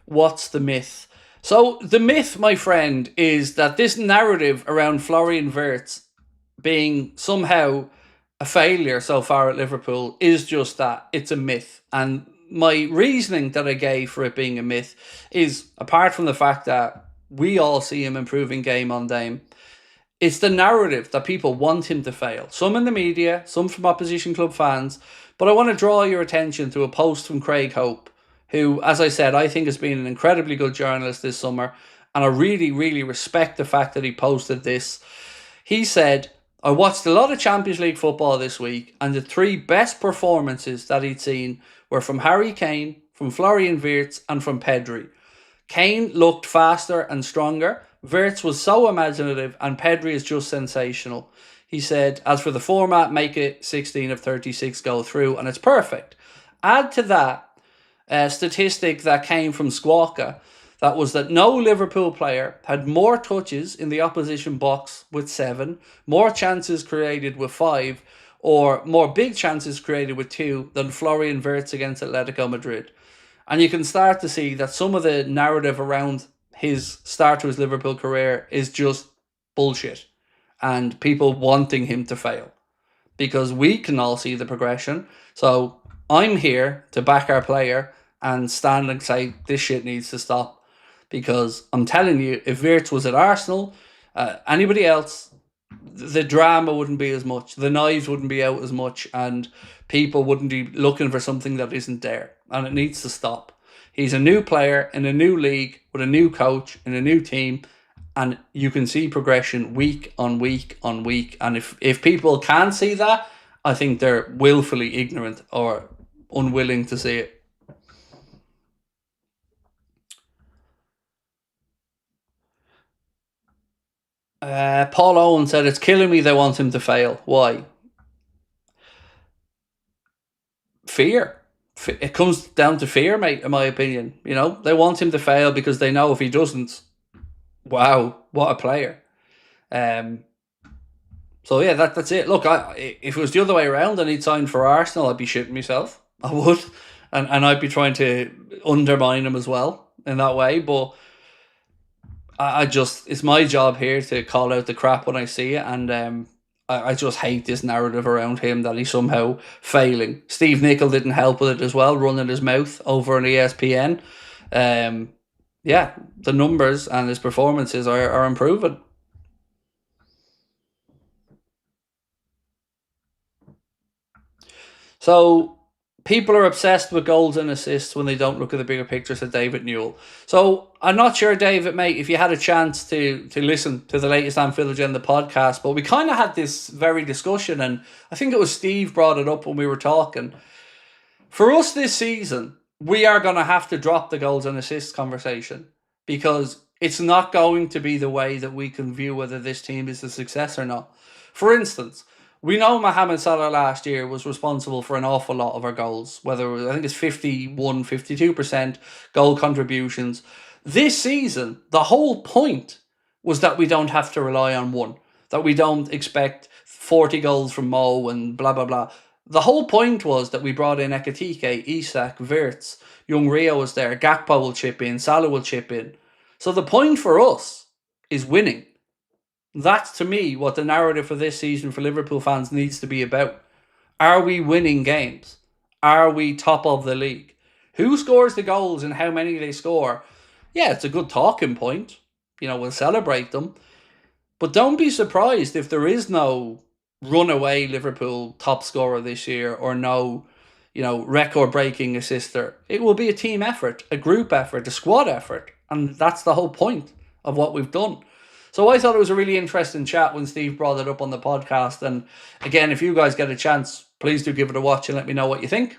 What's the myth? So the myth, my friend, is that this narrative around Florian Wirtz being somehow a failure so far at Liverpool is just that. It's a myth. And my reasoning that I gave for it being a myth is, apart from the fact that we all see him improving game on game, it's the narrative that people want him to fail. Some in the media, some from opposition club fans. But I want to draw your attention to a post from Craig Hope, who, as I said, I think has been an incredibly good journalist this summer. And I really, really respect the fact that he posted this. He said, I watched a lot of Champions League football this week, and the 3 best performances that he'd seen were from Harry Kane, from Florian Wirtz, and from Pedri. Kane looked faster and stronger. Wirtz was so imaginative, and Pedri is just sensational. He said, as for the format, make it 16 of 36 go through, and it's perfect. Add to that a statistic that came from Squawka, that was that no Liverpool player had more touches in the opposition box with 7, more chances created with 5, or more big chances created with 2 than Florian Wirtz against Atletico Madrid. And you can start to see that some of the narrative around his start to his Liverpool career is just bullshit. And people wanting him to fail. Because we can all see the progression. So I'm here to back our player and stand and say this shit needs to stop. Because I'm telling you, if Wirtz was at Arsenal, anybody else, the drama wouldn't be as much. The knives wouldn't be out as much. And people wouldn't be looking for something that isn't there. And it needs to stop. He's a new player in a new league with a new coach in a new team. And you can see progression week on week on week. And if people can see that, I think they're willfully ignorant or unwilling to see it. Paul Owen said, it's killing me they want him to fail. Why? Fear. It comes down to fear, mate, in my opinion. You know, they want him to fail because they know if he doesn't, wow, what a player. So yeah, that's it. Look, if it was the other way around and he'd signed for Arsenal, I'd be shitting myself. I would. And I'd be trying to undermine him as well in that way. But it's my job here to call out the crap when I see it. And I just hate this narrative around him that he's somehow failing. Steve Nicol didn't help with it as well, running his mouth over on ESPN. Yeah, the numbers and his performances are improving. So people are obsessed with goals and assists when they don't look at the bigger picture, said David Newell. So I'm not sure, David, mate, if you had a chance to listen to the latest Anfield Agenda podcast, but we kind of had this very discussion, and I think it was Steve brought it up when we were talking. For us this season, we are going to have to drop the goals and assists conversation because it's not going to be the way that we can view whether this team is a success or not. For instance, we know Mohamed Salah last year was responsible for an awful lot of our goals, whether I think it's 51, 52% goal contributions. This season, the whole point was that we don't have to rely on one, that we don't expect 40 goals from Mo and blah, blah, blah. The whole point was that we brought in EKITIKE, ISAK, WIRTZ, Young Rio was there, Gakpo will chip in, Salah will chip in. So the point for us is winning. That's, to me, what the narrative for this season for Liverpool fans needs to be about. Are we winning games? Are we top of the league? Who scores the goals and how many they score? Yeah, it's a good talking point. You know, we'll celebrate them. But don't be surprised if there is no runaway Liverpool top scorer this year or no, record-breaking assister. It will be a team effort, a group effort, a squad effort. And that's the whole point of what we've done. So I thought it was a really interesting chat when Steve brought it up on the podcast. And again, if you guys get a chance, please do give it a watch and let me know what you think.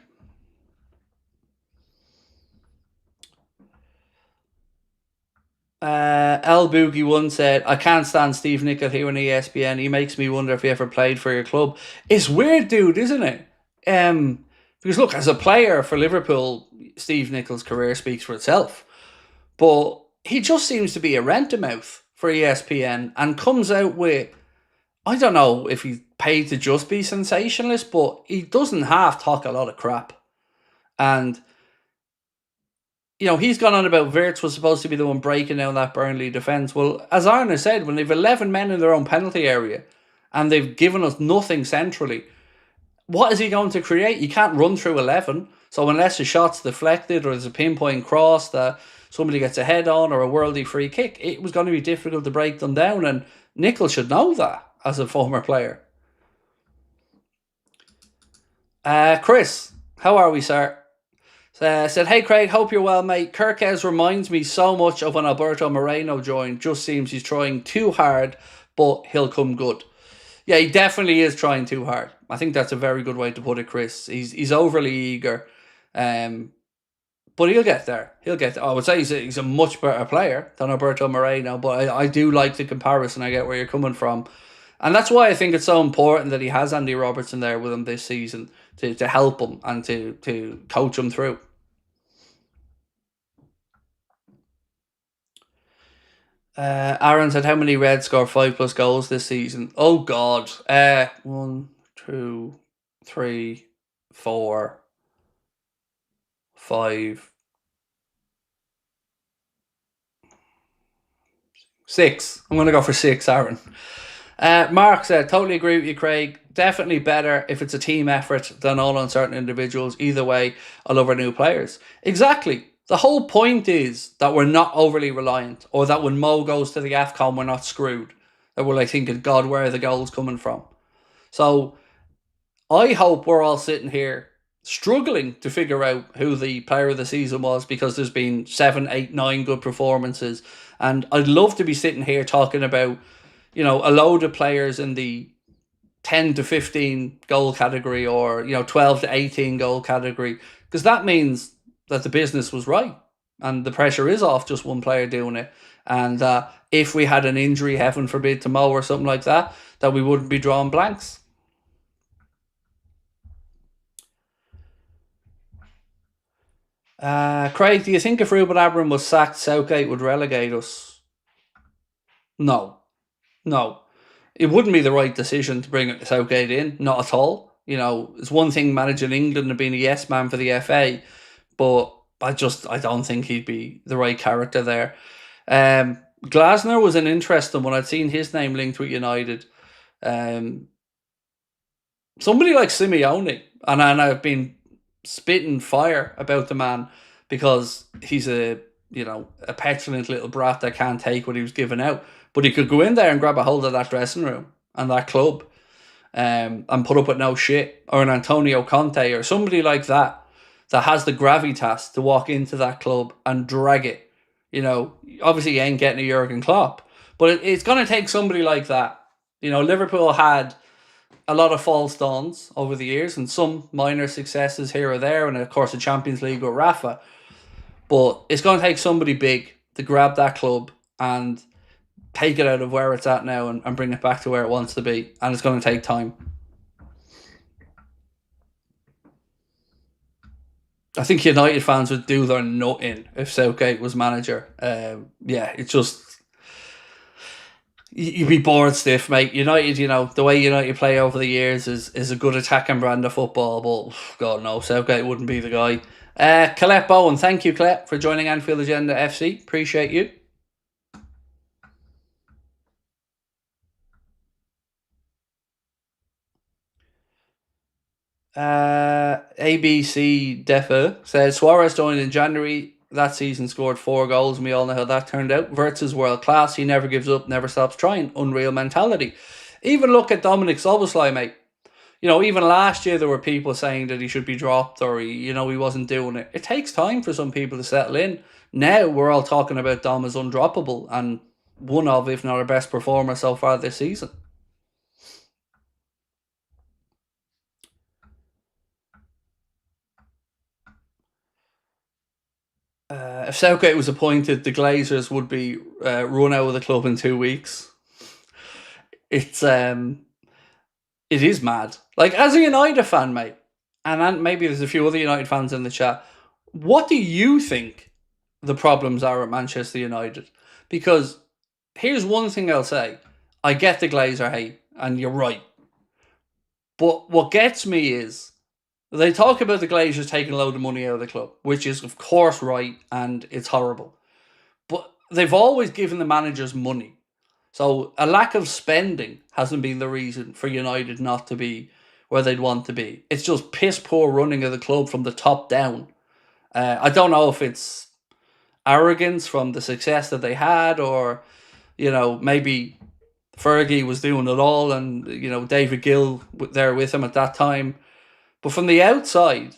L Boogie One said, I can't stand Steve Nicol here on ESPN. He makes me wonder if he ever played for your club. It's weird, dude, isn't it? Because look, as a player for Liverpool, Steve Nicol's career speaks for itself. But he just seems to be a rent-a-mouth for ESPN and comes out with, I don't know if he's paid to just be sensationalist, but he doesn't half talk a lot of crap. And, he's gone on about Wirtz was supposed to be the one breaking down that Burnley defence. Well, as Arne said, when they've 11 men in their own penalty area and they've given us nothing centrally, what is he going to create? You can't run through 11. So unless a shot's deflected or there's a pinpoint cross that somebody gets a head on or a worldy free kick, it was going to be difficult to break them down. And Nicol should know that as a former player. Chris, how are we, sir? Said, hey Craig, hope you're well, mate. Kirkes reminds me so much of when Alberto Moreno joined. Just seems he's trying too hard, but he'll come good. Yeah, he definitely is trying too hard. I think that's a very good way to put it, Chris. He's overly eager. But he'll get there. I would say he's a much better player than Alberto Moreno, but I do like the comparison. I get where you're coming from. And that's why I think it's so important that he has Andy Robertson there with him this season to help him and to coach him through. Aaron said, how many Reds score 5+ goals this season? Oh, God. 1, 2, 3, 4, 5, 6. I'm going to go for 6, Aaron. Mark said, totally agree with you, Craig. Definitely better if it's a team effort than all on certain individuals. Either way, I love our new players. Exactly. The whole point is that we're not overly reliant, or that when Mo goes to the AFCON, we're not screwed. That we're like thinking, God, where are the goals coming from? So I hope we're all sitting here struggling to figure out who the player of the season was, because there's been 7, 8, 9 good performances. And I'd love to be sitting here talking about, you know, a load of players in the 10 to 15 goal category, or, you know, 12 to 18 goal category, because that means that the business was right and the pressure is off just one player doing it. And if we had an injury, heaven forbid, to Mo or something like that, that we wouldn't be drawing blanks. Craig, do you think if Ruben Amorim was sacked, Southgate would relegate us? No. It wouldn't be the right decision to bring Southgate in, not at all. You know, it's one thing managing England and being a yes man for the FA, but I don't think he'd be the right character there. Glasner was an interesting one. I'd seen his name linked with United. Somebody like Simeone, and I've been spitting fire about the man because he's a petulant little brat that can't take what he was giving out. But he could go in there and grab a hold of that dressing room and that club, and put up with no shit. Or an Antonio Conte or somebody like that has the gravitas to walk into that club and drag it. You know, obviously you ain't getting a Jurgen Klopp, but it's going to take somebody like that. You know, Liverpool had a lot of false dawns over the years and some minor successes here or there, and of course the Champions League with Rafa. But it's going to take somebody big to grab that club and take it out of where it's at now and bring it back to where it wants to be. And it's going to take time. I think United fans would do their nutting if Southgate was manager. It's just... You'd be bored stiff, mate. United, you know, the way United play over the years is a good attacking brand of football, but God no, Southgate wouldn't be the guy. Colette Bowen, thank you, Colette, for joining Anfield Agenda FC. Appreciate you. ABC Defa says Suarez joined in January. That season scored 4 goals, and we all know how that turned out. WIRTZ is world class. He never gives up, never stops trying. Unreal mentality. Even look at Dominic Szoboszlai, mate. You know, even last year there were people saying that he should be dropped, or he wasn't doing it. It takes time for some people to settle in. Now we're all talking about Dom as undroppable and one of, if not our best performer so far this season. If Southgate was appointed, the Glazers would be run out of the club in 2 weeks. It is mad. Like, as a United fan, mate, and maybe there's a few other United fans in the chat, what do you think the problems are at Manchester United? Because here's one thing I'll say. I get the Glazer hate, and you're right. But what gets me is they talk about the Glazers taking a load of money out of the club, which is, of course, right, and it's horrible. But they've always given the managers money. So a lack of spending hasn't been the reason for United not to be where they'd want to be. It's just piss poor running of the club from the top down. I don't know if it's arrogance from the success that they had, or, you know, maybe Fergie was doing it all and, you know, David Gill there with him at that time. But from the outside,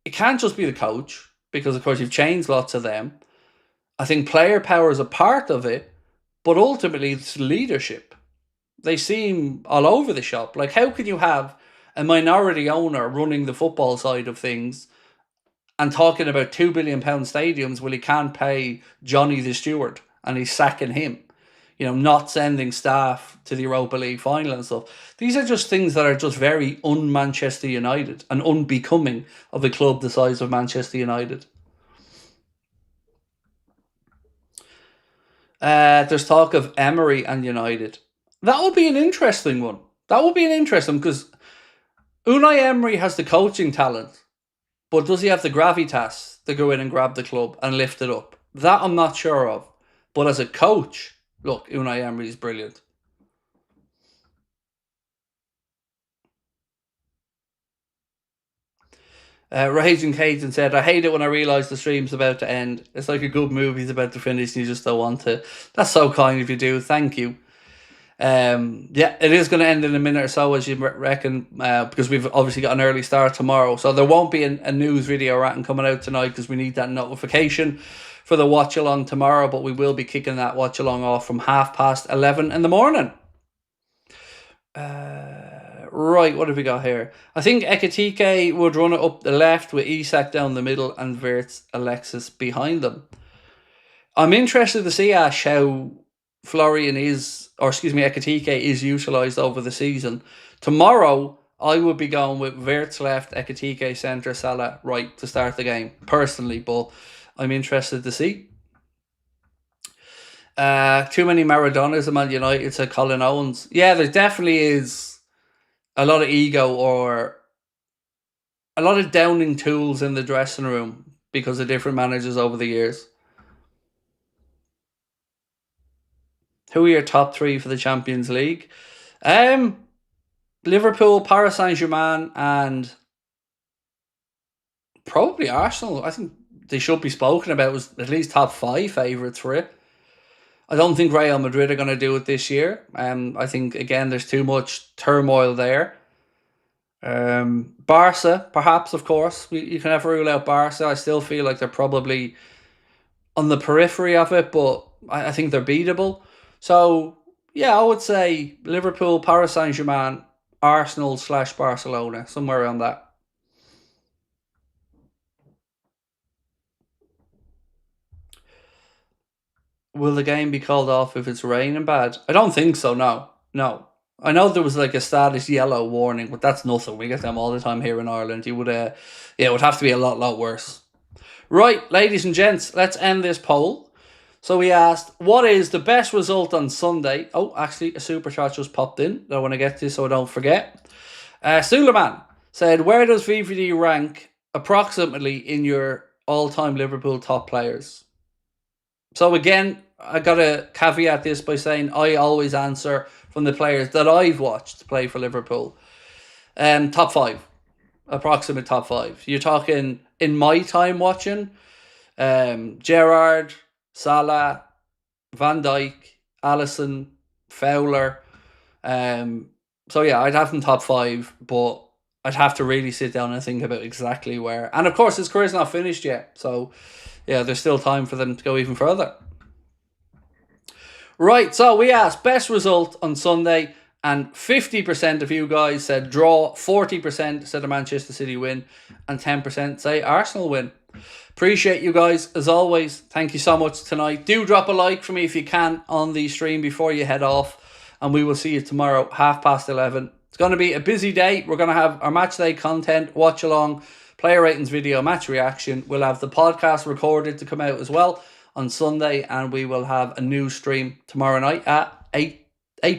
it can't just be the coach, because, of course, you've changed lots of them. I think player power is a part of it, but ultimately it's leadership. They seem all over the shop. Like, how can you have a minority owner running the football side of things and talking about £2 billion stadiums while he can't pay Johnny the steward and he's sacking him? You know, not sending staff to the Europa League final and stuff. These are just things that are just very un-Manchester United and unbecoming of a club the size of Manchester United. There's talk of Emery and United. That would be an interesting one. That would be an interesting, because Unai Emery has the coaching talent, but does he have the gravitas to go in and grab the club and lift it up? That I'm not sure of. But as a coach, look, Unai Emery is brilliant. Raging Caden said, I hate it when I realise the stream's about to end. It's like a good movie's about to finish and you just don't want to. That's so kind if you do. Thank you. Yeah, it is going to end in a minute or so, as you reckon, because we've obviously got an early start tomorrow. So there won't be a news video or coming out tonight, because we need that notification for the watch along tomorrow. But we will be kicking that watch along off from 11:30 in the morning. Right, what have we got here? I think EKITIKE would run it up the left with ISAK down the middle and WIRTZ Alexis behind them. I'm interested to see, Ash, how EKITIKE is utilised over the season. Tomorrow, I would be going with WIRTZ left, EKITIKE centre, Salah right to start the game, personally, but I'm interested to see. Too many Maradonas at Man United, said Colin Owens. Yeah, there definitely is a lot of ego or a lot of downing tools in the dressing room because of different managers over the years. Who are your top three for the Champions League? Liverpool, Paris Saint-Germain, and probably Arsenal. I think they should be spoken about as at least top 5 favourites for it. I don't think Real Madrid are going to do it this year. I think, again, there's too much turmoil there. Barca, perhaps, of course. You can never rule out Barca. I still feel like they're probably on the periphery of it, but I think they're beatable. So, yeah, I would say Liverpool, Paris Saint-Germain, Arsenal / Barcelona, somewhere around that. Will the game be called off if it's raining bad? I don't think so, no. No. I know there was like a status yellow warning, but that's nothing. We get them all the time here in Ireland. It would have to be a lot worse. Right, ladies and gents, let's end this poll. So we asked, what is the best result on Sunday? Oh, actually, a super chat just popped in that I want to get to so I don't forget. Suleiman said, where does VVD rank approximately in your all-time Liverpool top players? So again, I got to caveat this by saying I always answer from the players that I've watched play for Liverpool. Top 5. Approximate top 5. You're talking in my time watching, Gerrard, Salah, Van Dijk, Alisson, Fowler. So yeah, I'd have them top 5, but I'd have to really sit down and think about exactly where. And of course, his career's not finished yet. So yeah, there's still time for them to go even further. Right, so we asked best result on Sunday, and 50% of you guys said draw, 40% said a Manchester City win, and 10% say Arsenal win. Appreciate you guys, as always. Thank you so much tonight. Do drop a like for me if you can on the stream before you head off, and we will see you tomorrow, 11:30. It's going to be a busy day. We're going to have our match day content, watch along, player ratings video, match reaction. We'll have the podcast recorded to come out as well on Sunday, and we will have a new stream tomorrow night at 8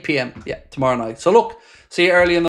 p.m. Yeah, tomorrow night. So look, see you early in the